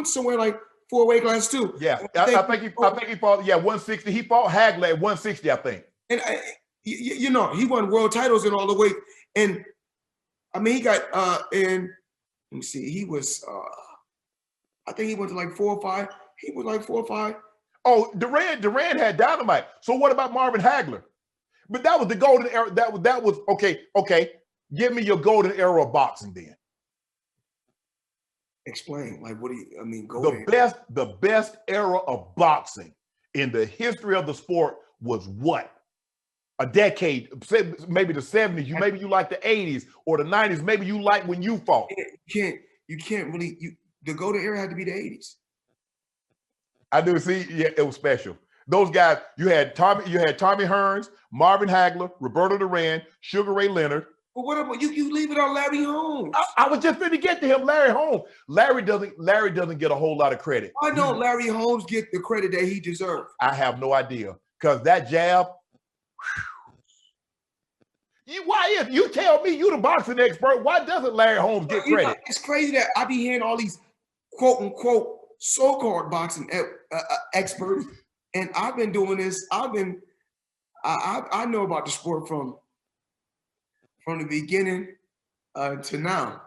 somewhere like 4 weight classes too. Yeah, I think he fought 160. He fought Hagler at 160, I think. And he won world titles in all the weight. And I mean, he got let me see, he was I think he went to like 4 or 5. He was like 4 or 5. Oh, Duran had dynamite. So what about Marvin Hagler? But that was the golden era. That was okay. Okay, give me your golden era of boxing then. Explain. Like, what do you? I mean, The best era of boxing in the history of the sport was what? A decade, maybe the 70s. Maybe you like the 80s or the 90s. Maybe you like when you fought. You can't really. The golden era had to be the 80s. I do see. Yeah, it was special. Those guys. You had Tommy Hearns, Marvin Hagler, Roberto Duran, Sugar Ray Leonard. But what about you? You leave it on Larry Holmes. I was just going to get to him, Larry Holmes. Larry doesn't get a whole lot of credit. Why don't Larry Holmes get the credit that he deserves? I have no idea, because that jab. If you tell me you the boxing expert, why doesn't Larry Holmes get credit? It's crazy that I be hearing all these quote unquote so-called boxing experts, and I've been doing this. I know about the sport from the beginning to now.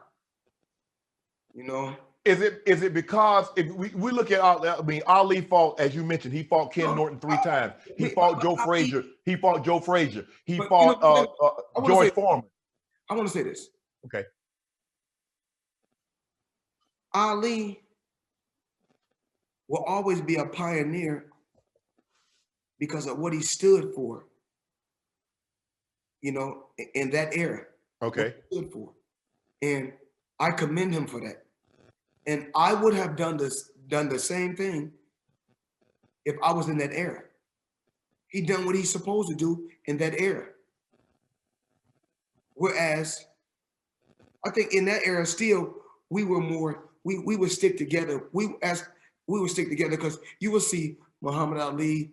You know. Is it because if we look at Ali fought, as you mentioned, he fought Ken Norton 3 times. He fought Joe Frazier. He fought Joe Frazier. He fought George Foreman. I want to say this. Okay. Ali will always be a pioneer because of what he stood for. You know, in that era. Okay. What he stood for, and I commend him for that. And I would have done the same thing if I was in that era. He done what he's supposed to do in that era. Whereas I think in that era still we were more, we would stick together. We would stick together because you will see Muhammad Ali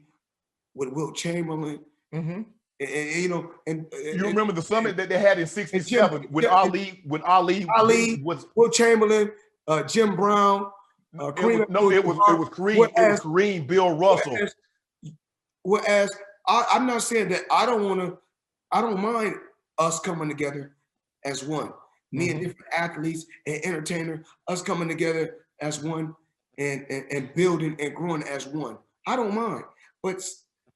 with Wilt Chamberlain. Mm-hmm. And you know, you remember the summit that they had in '67 when Ali was Wilt Chamberlain, Jim Brown. It was Kareem, Bill Russell. Whereas I'm not saying that I don't mind us coming together as one. Me and different athletes and entertainers, us coming together as one and building and growing as one. I don't mind. But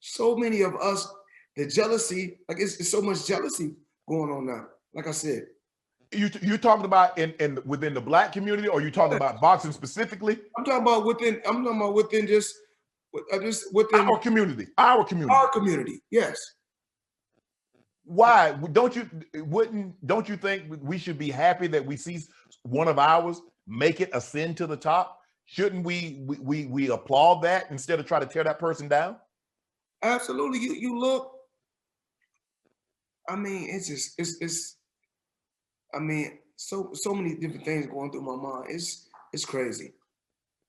so many of us, the jealousy, like it's so much jealousy going on now. Like I said. You talking about within the Black community, or you talking about boxing specifically? I'm talking about within just within our community. Our community. Yes. Why don't you think we should be happy that we see one of ours make it ascend to the top? Shouldn't we applaud that instead of try to tear that person down? Absolutely. You look. I mean, it's. I mean, so many different things going through my mind. It's crazy.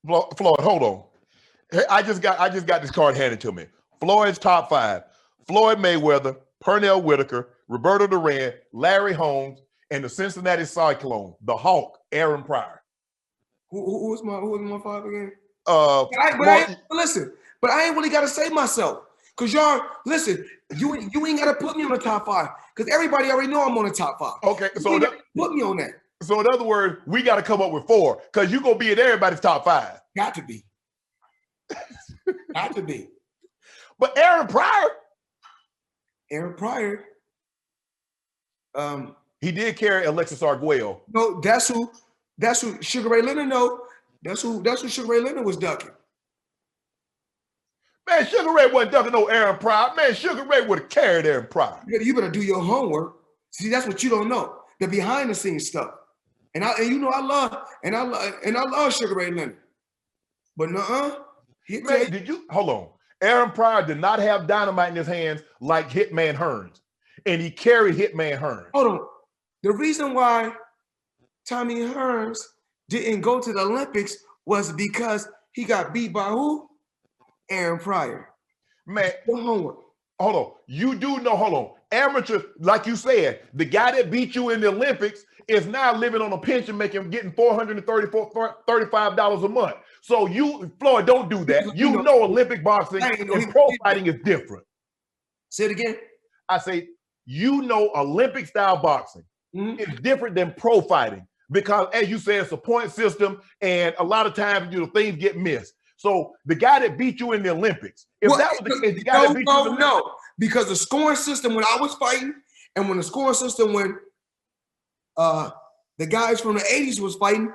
Floyd, hold on. I just got this card handed to me. Floyd's top 5: Floyd Mayweather, Pernell Whitaker, Roberto Duran, Larry Holmes, and the Cincinnati Cyclone, the Hawk, Aaron Pryor. Who was my 5 again? But I ain't really got to say myself. Because y'all, listen, you ain't got to put me on the top 5. Because everybody already know I'm on the top 5. Okay, so put me on that. So in other words, we got to come up with 4. Because you're going to be in everybody's top 5. Got to be. Got to be. But Aaron Pryor, he did carry Alexis Arguello. No, that's who Sugar Ray Leonard know. That's who Sugar Ray Leonard was ducking. Man, Sugar Ray wasn't ducking no Aaron Pryor. Man, Sugar Ray would have carried Aaron Pryor. You better do your homework. See, that's what you don't know. The behind the scenes stuff. And I love Sugar Ray Leonard. But hold on. Aaron Pryor did not have dynamite in his hands like Hitman Hearns. And he carried Hitman Hearns. Hold on. The reason why Tommy Hearns didn't go to the Olympics was because he got beat by who? Aaron Pryor. Man, homework. Hold on. You do know, hold on. Amateur, like you said, the guy that beat you in the Olympics is now living on a pension, getting $435 a month. So Floyd, don't do that. You know Olympic boxing and pro fighting is different. Say it again. I say, Olympic style boxing is different than pro fighting because, as you said, it's a point system, and a lot of times things get missed. So the guy that beat you in the Olympics, if that was the case, the guy that beat you in the Olympics, because the scoring system when I was fighting and when the scoring system when the guys from the 80s was fighting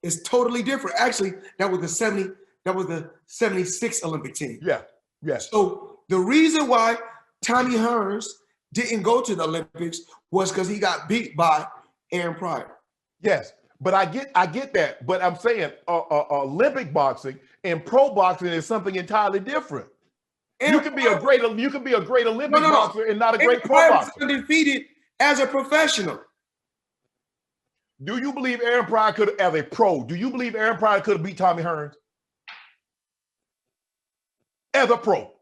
is totally different. Actually, that was the 76 Olympic team. Yeah. Yes. So the reason why Tommy Hearns didn't go to the Olympics was because he got beat by Aaron Pryor. Yes. But I get that. But I'm saying Olympic boxing and pro boxing is something entirely different. You can be a great Olympic boxer and not a great pro boxer. Undefeated as a professional. Do you believe Aaron Pryor could, as a pro, do you believe Aaron Pryor could have beat Tommy Hearns? As a pro.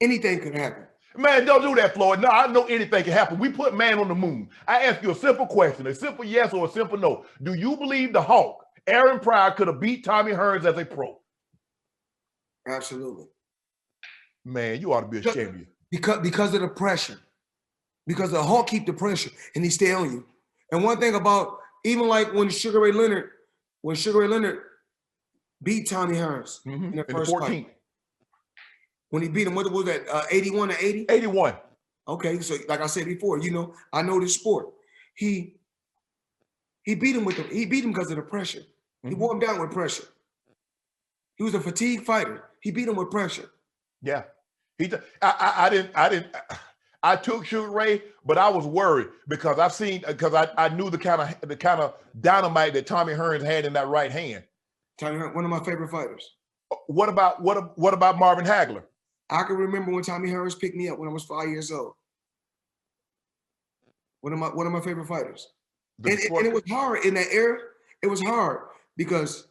Anything could happen. Man, don't do that, Floyd. No, I know anything can happen. We put man on the moon. I ask you a simple question, a simple yes or a simple no. Do you believe the Hulk, Aaron Pryor, could have beat Tommy Hearns as a pro? Absolutely. Man, you ought to be ashamed of you. Because of the pressure. Because the Hulk keep the pressure and he stay on you. And one thing about, even like when Sugar Ray Leonard beat Tommy Hearns in the first fight. When he beat him, what was that, 81 to 80? 81. Okay, so like I said before, you know, I know this sport. He beat him because of the pressure. He wore him down with pressure. He was a fatigued fighter. He beat him with pressure. Yeah. I took Sugar Ray, but I was worried because I knew the kind of dynamite that Tommy Hearns had in that right hand. Tommy Hearns, one of my favorite fighters. What about Marvin Hagler? I can remember when Tommy Hearns picked me up when I was 5 years old. One of my favorite fighters. And it was hard in that era. It was hard because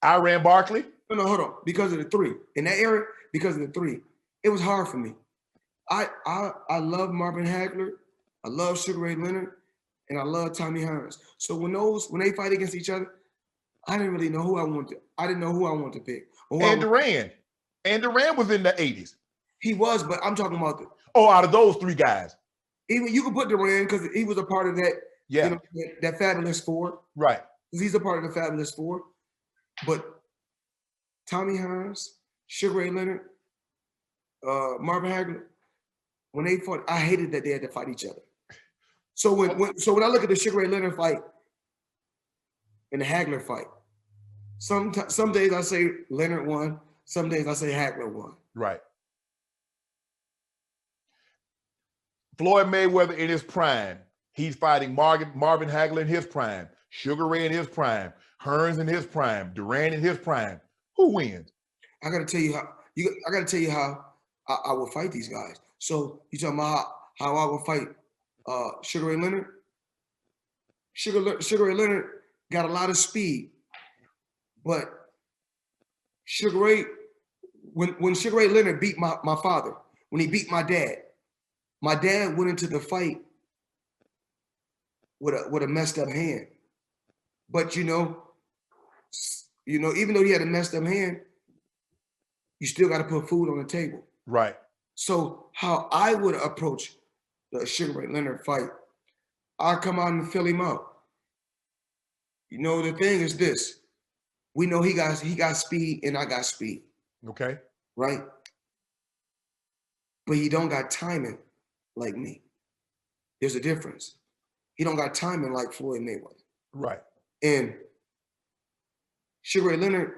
Iran Barkley? No, hold on. Because of the three. In that era, because of the three. It was hard for me. I love Marvin Hagler, I love Sugar Ray Leonard, and I love Tommy Hearns. So when they fight against each other, I didn't really know who I wanted. I didn't know who I wanted to pick. And Duran. And Duran was in the 80s. He was, but I'm talking about out of those three guys. Even you could put Duran because he was a part of that. Yeah. You know, that Fabulous Four. Right. He's a part of the Fabulous Four. But Tommy Hearns, Sugar Ray Leonard, Marvin Hagler, when they fought, I hated that they had to fight each other. So when I look at the Sugar Ray Leonard fight and the Hagler fight, some days I say Leonard won, some days I say Hagler won. Right. Floyd Mayweather in his prime, he's fighting Marvin Hagler in his prime, Sugar Ray in his prime, Hearns in his prime, Duran in his prime. Who wins? I got to tell you how I would fight these guys. So you talking about how I would fight Sugar Ray Leonard? Sugar Ray Leonard got a lot of speed, but Sugar Ray, when Sugar Ray Leonard beat my father, when he beat my dad went into the fight with a messed up hand. But you know, even though he had a messed up hand, you still got to put food on the table. Right. So how I would approach the Sugar Ray Leonard fight, I come out and fill him out. You know, the thing is this. We know he got speed and I got speed. Okay. Right? But he don't got timing like me. There's a difference. He don't got timing like Floyd Mayweather. Right. And Sugar Ray Leonard,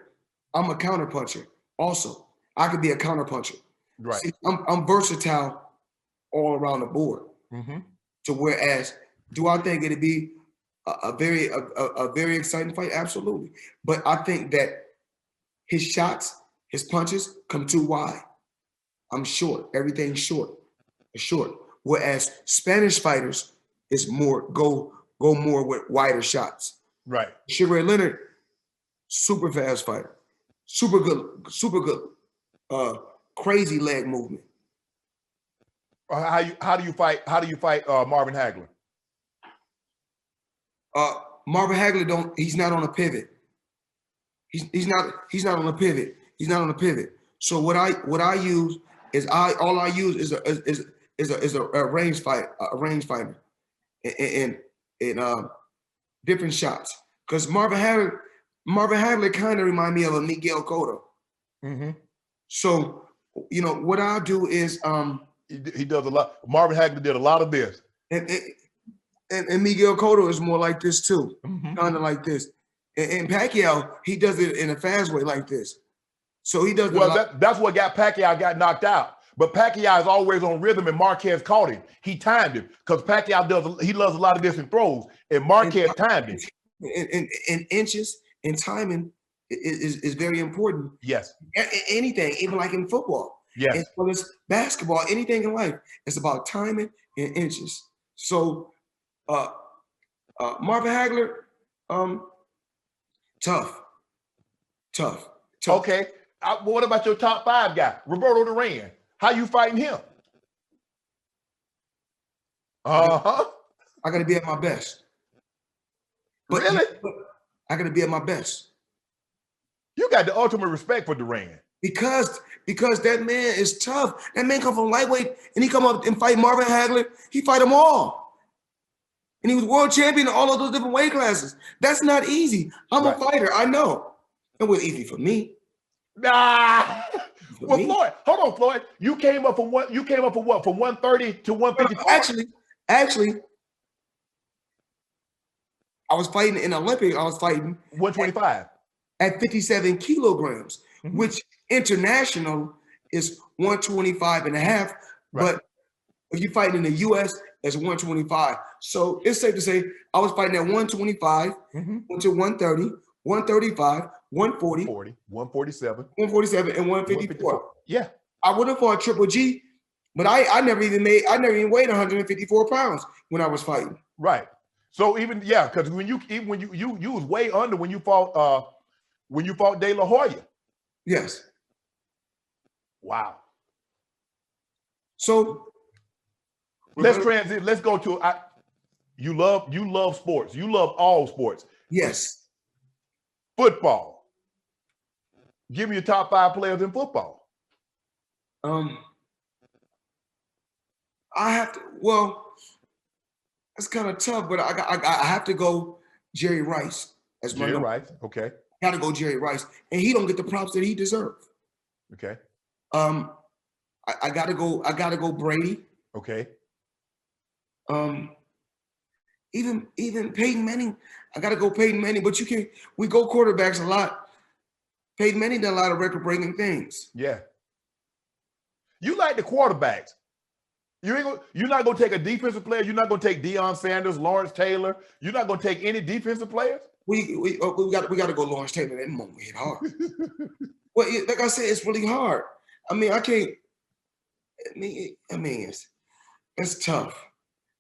I'm a counterpuncher. Also, I could be a counterpuncher. Right. See, I'm versatile all around the board. Mm-hmm. So whereas, do I think it'd be a very exciting fight? Absolutely. But I think that his shots, his punches come too wide. I'm short. Everything's short. Short. Whereas Spanish fighters is more go more with wider shots. Right. Sugar Ray Leonard, super fast fighter, super good, crazy leg movement. How do you fight Marvin Hagler? Marvin Hagler he's not on a pivot. He's not on a pivot. He's not on a pivot. So what I use is all I use is a range fighter and different shots. Because Marvin Hagler kind of remind me of a Miguel Cotto. Mm-hmm. So, you know, what I'll do is He does a lot. Marvin Hagler did a lot of this. And Miguel Cotto is more like this too, Mm-hmm. kind of like this. And Pacquiao, he does it in a fast way like this. So he does. Well, that's what Pacquiao got knocked out. But Pacquiao is always on rhythm, and Marquez caught him. He timed him because Pacquiao loves a lot of different throws, and Marquez timed him. And inches and timing is very important. Yes. Anything, even like in football. Yes. As well as basketball, anything in life, it's about timing and inches. So Marvin Hagler, tough. Okay. What about your top 5 guy, Roberto Duran? How you fighting him? I gotta be at my best. But really? I gotta be at my best. You got the ultimate respect for Duran. Because that man is tough. That man come from lightweight and he come up and fight Marvin Hagler. He fight them all. And he was world champion in all of those different weight classes. That's not easy. I'm a fighter, I know. It was easy for me. Nah. Well, Floyd, hold on, Floyd. You came up from what? From 130 to 154? Actually, I was fighting in Olympic. I was fighting 125 at 57 kilograms, which international is 125 and a half. Right. But if you fighting in the US, it's 125. So it's safe to say I was fighting at 125, went to 130, 135, 140, 147, and 154. Yeah. I would have fought Triple G, but I never even weighed 154 pounds when I was fighting. Right. So even because when you was way under when you fought De La Hoya. Yes. Wow. So let's transition. Let's go to you love sports. You love all sports. Yes. Football. Give me your top 5 players in football. I have to. Well, it's kind of tough, but I have to go Jerry Rice as my number. Rice. Okay. Got to go Jerry Rice, and he don't get the props that he deserves. Okay. I gotta go Brady. Okay. Even Peyton Manning. I gotta go Peyton Manning, but we go quarterbacks a lot. Peyton Manning done a lot of record-breaking things. Yeah. You like the quarterbacks. You're not gonna take a defensive player. You're not gonna take Deion Sanders, Lawrence Taylor. You're not gonna take any defensive players. We got to go Lawrence Taylor. That moment hit hard. Well, like I said, it's really hard. I mean, I can't. I mean, it's tough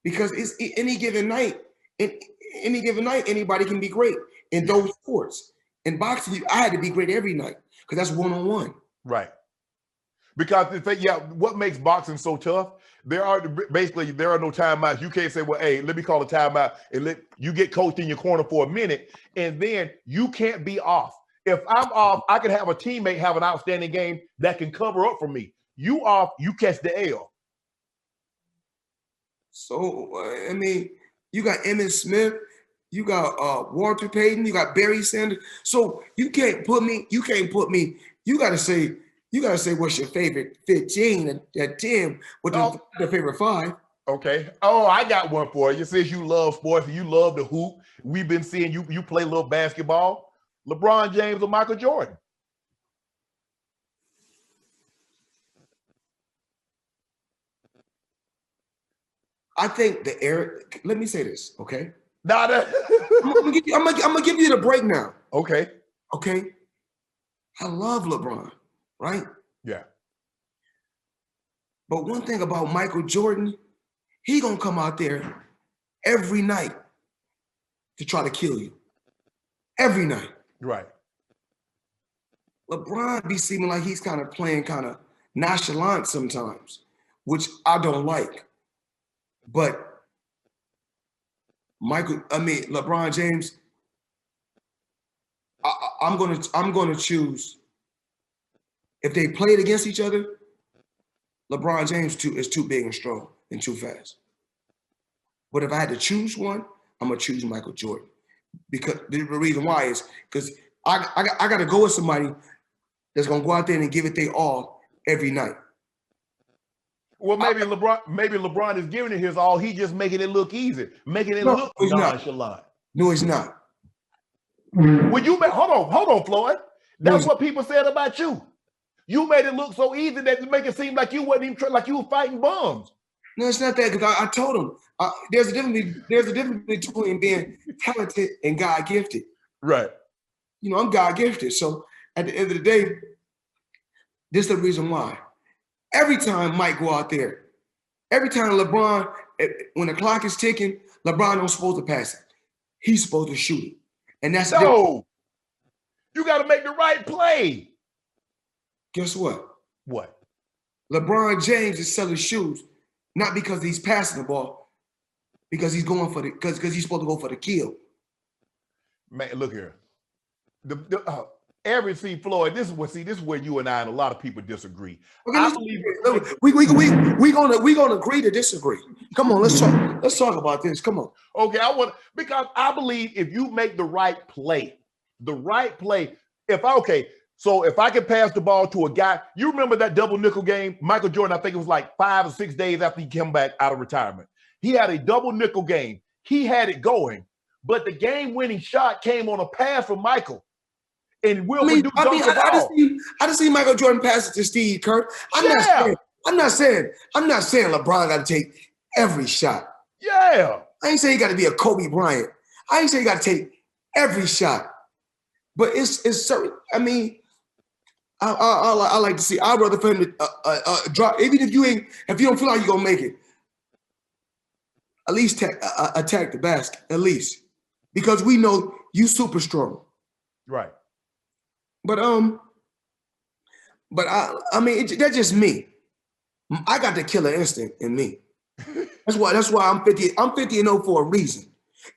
because it's any given night. Anybody can be great in those sports. In boxing, I had to be great every night because that's one-on-one. Right. Because what makes boxing so tough? There are no timeouts. You can't say, well, hey, let me call a timeout and let you get coached in your corner for a minute, and then you can't be off. If I'm off, I could have a teammate have an outstanding game that can cover up for me. You off, you catch the L. So I mean, you got Emmitt Smith, you got Walter Payton, you got Barry Sanders. So you can't put me. You got to say what's your favorite 15 and 10 with the favorite 5. Okay. Oh, I got one for you. Since you love sports and you love the hoop, we've been seeing you play a little basketball. LeBron James or Michael Jordan? I think let me say this, okay? I'm gonna give you the break now. Okay. Okay. I love LeBron, right? Yeah. But one thing about Michael Jordan, he gonna come out there every night to try to kill you. Every night. Right. LeBron be seeming like he's kind of playing kind of nonchalant sometimes, which I don't like. But LeBron James, I'm gonna choose. If they played against each other, LeBron James is too big and strong and too fast. But if I had to choose one, I'm gonna choose Michael Jordan. Because the reason why is because I gotta go with somebody that's gonna go out there and give it their all every night. Well, maybe LeBron is giving it his all. He just making it look easy, making it look nonchalant. No, he's not. When you hold on, Floyd. That's what people said about you. You made it look so easy that it make it seem like you wasn't even like you were fighting bums. No, it's not that, because I told him there's a difference between being talented and God gifted. Right. You know, I'm God gifted. So at the end of the day, this is the reason why. Every time Mike go out there, every time LeBron, when the clock is ticking, LeBron don't supposed to pass it. He's supposed to shoot it. And that's no. You got to make the right play. Guess what? What? LeBron James is selling shoes, not because he's passing the ball, because he's going for because he's supposed to go for the kill. Man, look here. Floyd, this is where you and I and a lot of people disagree. Okay, we gonna agree to disagree. Come on, let's talk. Let's talk about this. Come on. Okay, because I believe if you make the right play, so if I can pass the ball to a guy, you remember that double nickel game? Michael Jordan, I think it was like 5 or 6 days after he came back out of retirement. He had a double nickel game. He had it going, but the game-winning shot came on a pass from Michael. And I just see Michael Jordan pass it to Steve Kerr. I'm not saying LeBron got to take every shot. Yeah. I ain't saying he got to be a Kobe Bryant. I ain't saying he got to take every shot. But it's certain. I mean, I like to see. I'd rather for him to drop, even if you don't feel like you're gonna make it. At least attack the basket, at least, because we know you super strong. Right. But I mean, that's just me. I got the killer instinct in me. That's why I'm 50. I'm 50-0 for a reason.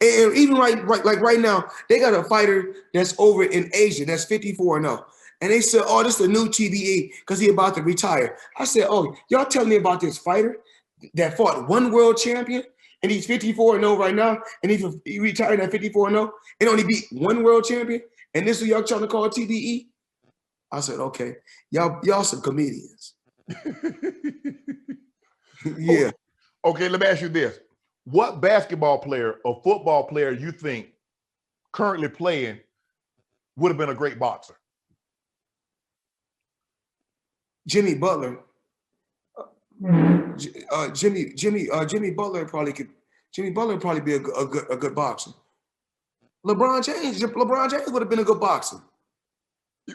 And even right now, they got a fighter that's over in Asia that's 54-0. And they said, "Oh, this is a new TBE because he about to retire." I said, "Oh, y'all telling me about this fighter that fought one world champion and he's 54-0 right now, and he retired at 54-0 and only beat one world champion, and this is y'all trying to call TBE?" I said, "Okay, y'all some comedians." Yeah. Okay, let me ask you this. What basketball player or football player you think currently playing would have been a great boxer? Jimmy Butler. Jimmy Butler probably could. Jimmy Butler would probably be a good boxer. LeBron James would have been a good boxer.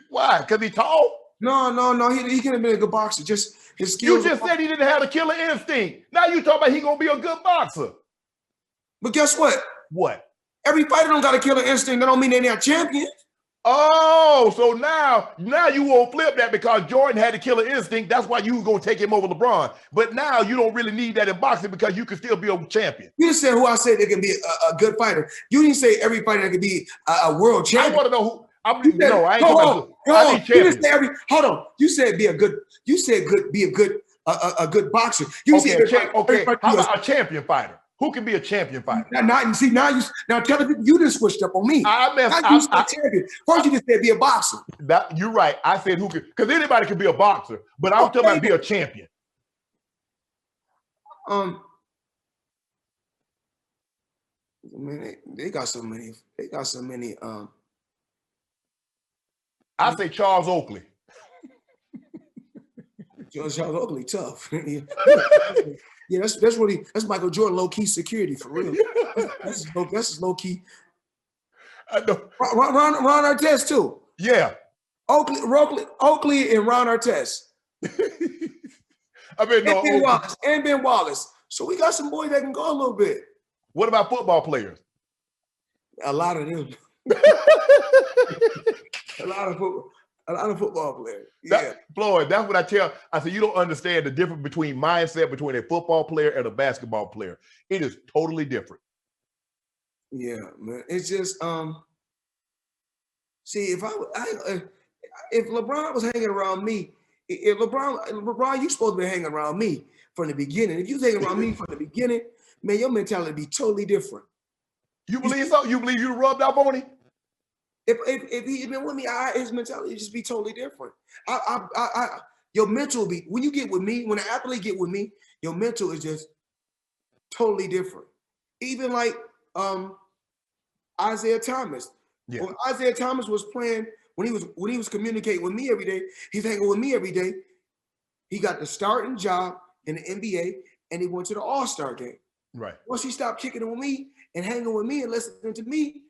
Why? Because he's tall? No. He could have been a good boxer. Just his skills. You just said he didn't have a killer instinct. Now you talking about he gonna be a good boxer. But guess what? What? Every fighter don't got a killer instinct. That don't mean they're not champions. Oh, so now you won't flip that because Jordan had a killer instinct. That's why you was gonna take him over LeBron. But now you don't really need that in boxing because you can still be a champion. You just said who I said they can be a good fighter. You didn't say every fighter that can be a world champion. I want to know who. I ain't talking about. You didn't say hold on. You said be a good. You said be a good boxer. You said how about a champion fighter? Who can be a champion fighter? Now tell the people you just switched up on me. Champion. First you just said be a boxer. You're right. I said who could, because anybody can be a boxer, but I'm talking about be a champion. Man, they got so many. I say Charles Oakley. Charles Oakley, tough. Yeah, that's Michael Jordan low key security for real. That's low key. I know. Ron Artest too. Yeah. Oakley and Ron Artest. Ben Wallace. So we got some boys that can go a little bit. What about football players? A lot of them. A lot of football players. Yeah. Floyd, that's what I tell. I said, you don't understand the difference between mindset between a football player and a basketball player. It is totally different. Yeah, man. It's just see, if LeBron was hanging around me, if LeBron, you supposed to be hanging around me from the beginning. If you hanging around me from the beginning, man, your mentality be totally different. You believe so? You believe you rubbed up on him? If he had been with me, his mentality would just be totally different. Your mental will be, when you get with me, when an athlete get with me, your mental is just totally different. Even like Isaiah Thomas. Yeah. When Isaiah Thomas was playing, when he was communicating with me every day, he's hanging with me every day. He got the starting job in the NBA, and he went to the All-Star game. Right. Once he stopped kicking it with me and hanging with me and listening to me,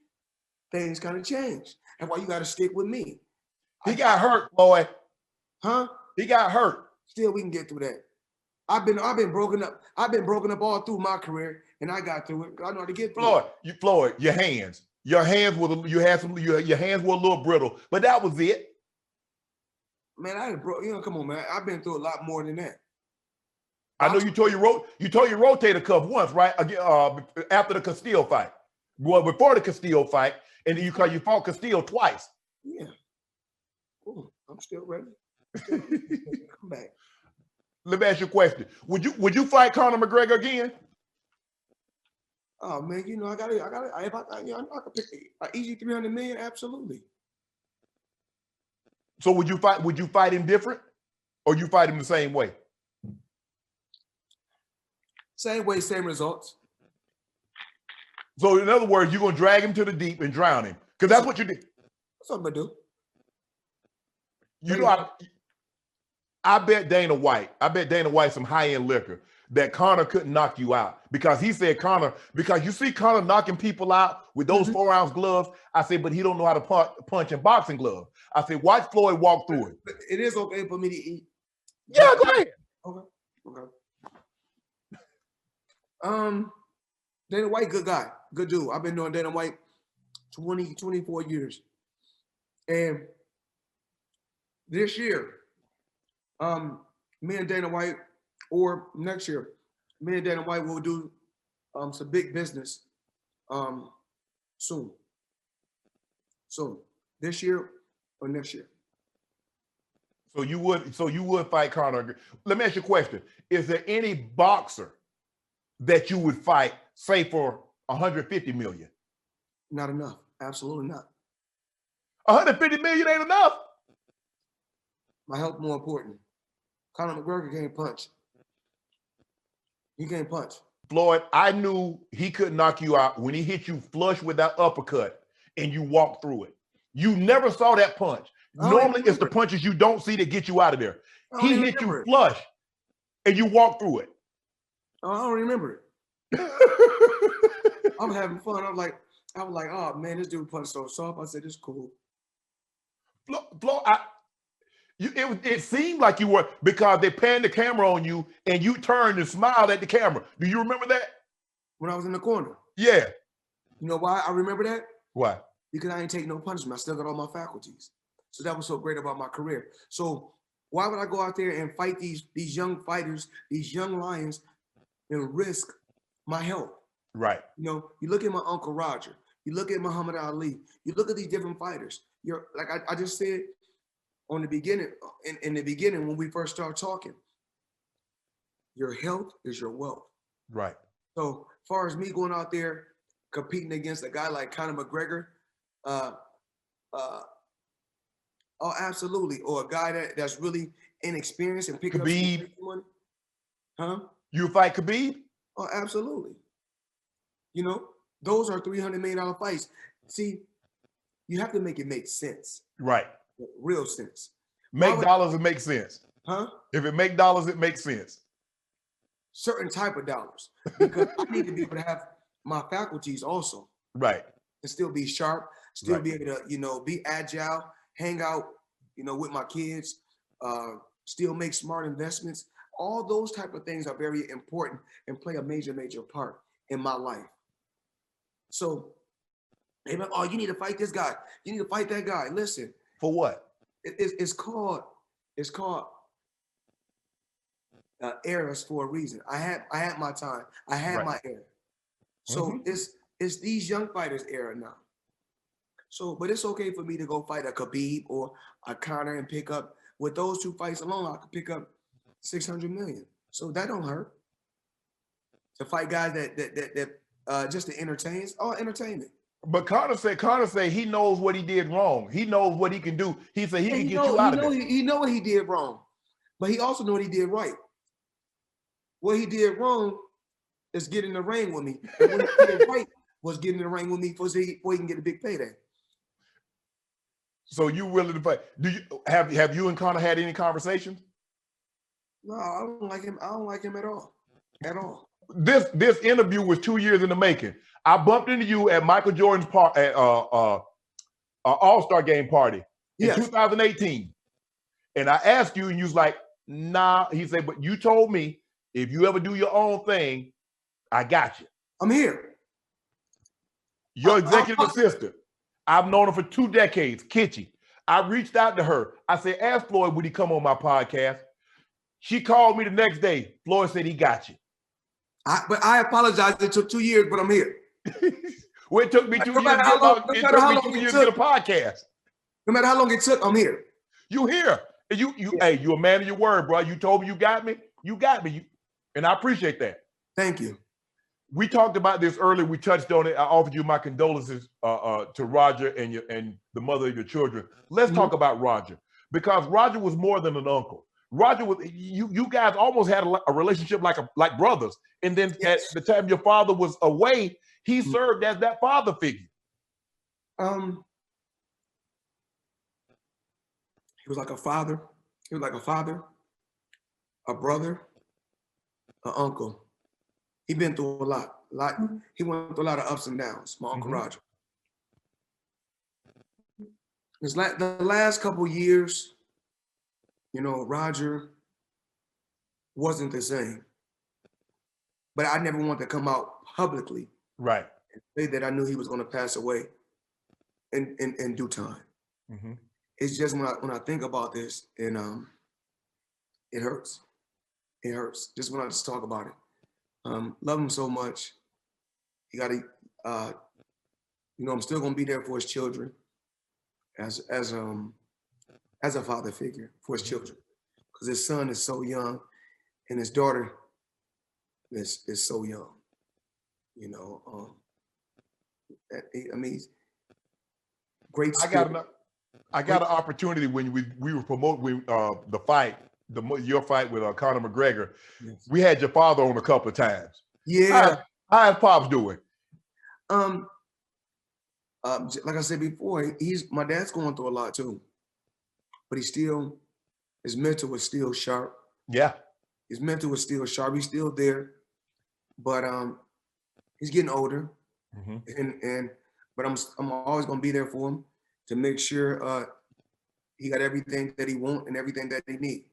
things kind of changed. That's why you got to stick with me. He got hurt, boy. Huh? He got hurt. Still, we can get through that. I've been broken up. I've been broken up all through my career, and I got through it. I know how to get through it. Floyd, your hands were your hands were a little brittle, but that was it. Man, come on, man. I've been through a lot more than that. I know you tore your rotator cuff once, right? After the Castillo fight. Well, before the Castillo fight, and then you fought Castillo twice. Yeah. Ooh, I'm still ready. Come back. Let me ask you a question. Would you fight Conor McGregor again? Oh man, I could pick an easy 300 million, absolutely. So would you fight him different, or you fight him the same way? Same way, same results. So in other words, you're gonna drag him to the deep and drown him, because that's what you did. That's what I'm gonna do. You know, I bet Dana White some high-end liquor that Conor couldn't knock you out, because he said because you see Conor knocking people out with those 4-ounce gloves. I said, but he don't know how to punch in boxing gloves. I said, watch Floyd walk through it. It is okay for me to eat. Yeah, go ahead. Okay. Dana White, good guy, good dude. I've been knowing Dana White 24 years. And this year, me and Dana White, or next year, me and Dana White will do some big business soon. This year or next year. So you would fight Conor. Let me ask you a question. Is there any boxer that you would fight, say, for 150 million? Not enough. Absolutely not. 150 million ain't enough. My health more important. Conor McGregor can't punch. He can't punch. Floyd, I knew he could knock you out when he hit you flush with that uppercut and you walked through it. You never saw that punch. Normally, it's the punches you don't see that get you out of there. He hit you flush and you walked through it. Oh, I don't remember it. I'm having fun. I was like, oh man, this dude punched so soft. I said, it's cool. Floyd, it seemed like you were, because they panned the camera on you and you turned and smiled at the camera. Do you remember that? When I was in the corner. Yeah. You know why I remember that? Why? Because I ain't taking no punishment. I still got all my faculties. So that was so great about my career. So why would I go out there and fight these young fighters, these young lions, and risk my health? Right. You look at my Uncle Roger. You look at Muhammad Ali. You look at these different fighters. You're like I just said on the beginning, in the beginning when we first started talking, your health is your wealth. Right. So as far as me going out there competing against a guy like Conor McGregor, oh, absolutely. Or a guy that's really inexperienced and picking Khabib. Up some money. Huh? You fight Khabib? Oh, absolutely. Those are $300 million fights. See, you have to make it make sense. Right. Real sense. Make dollars, it makes sense. Huh? If it make dollars, it makes sense. Certain type of dollars. Because I need to be able to have my faculties also. Right. And still be sharp, still be able to, be agile, hang out, with my kids, still make smart investments. All those type of things are very important and play a major, major part in my life. So, they're like, oh, you need to fight this guy. You need to fight that guy. Listen. For what? It's called eras for a reason. I had my time. I had my era. So it's these young fighters' era now. So, but it's okay for me to go fight a Khabib or a Conor and pick up, with those two fights alone, I could pick up 600 million. So that don't hurt. To fight guys that just to entertain, it's all entertainment. But Conor said he knows what he did wrong. He knows what he can do. He said he can get you out of it. He know what he did wrong. But he also know what he did right. What he did wrong is get in the ring with me. And what he did right was get in the ring with me before he can get a big payday. So you willing to fight? Do you have you and Conor had any conversations? No, I don't like him. I don't like him at all. At all. This interview was 2 years in the making. I bumped into you at Michael Jordan's All-Star game party in 2018. And I asked you, and you was like, nah. He said, but you told me if you ever do your own thing, I got you. I'm here. Your executive assistant. I've known her for 2 decades, Kitchi. I reached out to her. I said, ask Floyd, would he come on my podcast? She called me the next day. Floyd said he got you. But I apologize. It took 2 years, but I'm here. Well, it took me 2 years to get a podcast. No matter how long it took, I'm here. You here. Hey, you a man of your word, bro. You told me you got me. You got me. And I appreciate that. Thank you. We talked about this earlier. We touched on it. I offered you my condolences to Roger and the mother of your children. Let's talk about Roger, because Roger was more than an uncle. Roger was you guys almost had a relationship like brothers. And then at the time your father was away, he served as that father figure. He was like a father. He was like a father, a brother, an uncle. He been through a lot. He went through a lot of ups and downs, my Uncle Roger. It's like the last couple of years, you know, Roger wasn't the same. But I never wanted to come out publicly and say that I knew he was going to pass away in due time. It's just when I think about this, and it hurts. It hurts just when I just talk about it. Love him so much. He got to, you know, I'm still gonna be there for his children as a father figure for his children, because his son is so young, and his daughter is so young. You know, I mean, he's great. I got an opportunity when we were promoting the fight. Your fight with Conor McGregor, we had your father on a couple of times. Yeah. How's Pops doing? Like I said before, my dad's going through a lot too, but his mental is still sharp. Yeah. His mental is still sharp. He's still there, but he's getting older, but I'm always gonna be there for him to make sure he got everything that he wants and everything that he needs.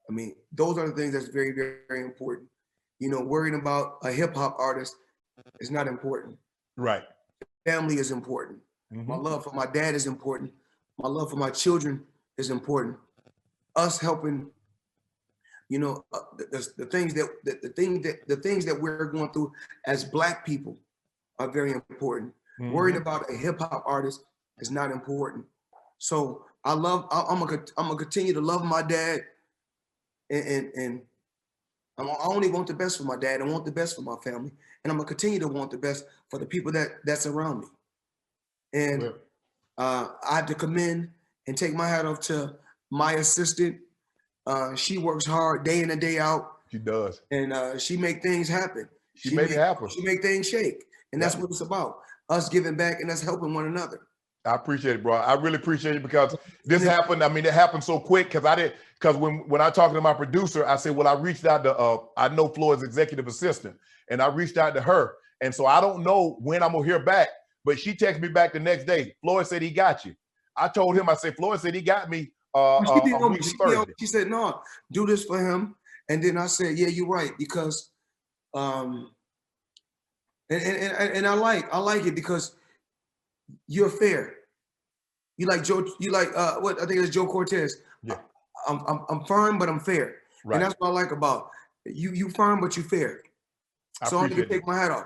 I mean, those are the things that's very, very, very important. You know, worrying about a hip hop artist is not important. Right. Family is important. My love for my dad is important. My love for my children is important. Us helping, you know, the things that we're going through as Black people are very important. Worrying about a hip hop artist is not important. So I'm gonna continue to love my dad. And I only want the best for my dad. I want the best for my family, and I'm gonna continue to want the best for the people that's around me. And I have to commend and take my hat off to my assistant. She works hard day in and day out. She does, and she make things happen. She make it happen. She make things shake, and that's what it's about. Us giving back and us helping one another. I appreciate it, bro. I really appreciate it, because this happened. I mean, it happened so quick because when I talked to my producer, I said, well, I reached out to, I know Floyd's executive assistant, and I reached out to her. And so I don't know when I'm gonna hear back, but she texted me back the next day. Floyd said he got you. I told him, I said, Floyd said he got me. She said, no, do this for him. And then I said, yeah, you're right, because, and I like it because you're fair. You like Joe, what I think it's Joe Cortez. Yeah. I'm firm, but I'm fair. Right. And that's what I like about you firm, but you fair. So I'm gonna take my hat off.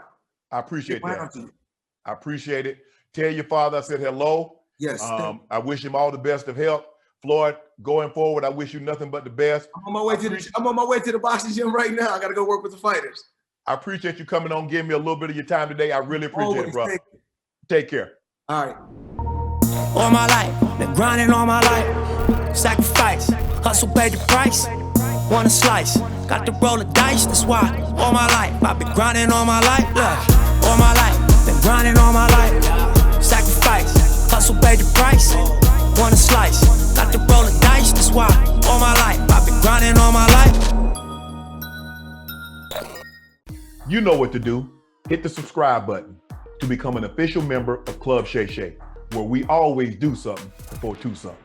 I appreciate that. I appreciate it. Tell your father I said hello. Yes. I wish him all the best of health. Floyd, going forward, I wish you nothing but the best. I'm on my way to the boxing gym right now. I gotta go work with the fighters. I appreciate you coming on, giving me a little bit of your time today. I really appreciate it, bro. Take care. All right. All my life, been grinding all my life. Sacrifice, Hustle paid the price, want a slice. Got to roll the dice, that's why all my life I've been grinding all my life. Look, all my life, been grinding all my life. Sacrifice, hustle paid the price, want a slice. Got to roll the dice, that's why all my life I've been grinding all my life. You know what to do. Hit the subscribe button to become an official member of Club Shay Shay, where we always do something before two something.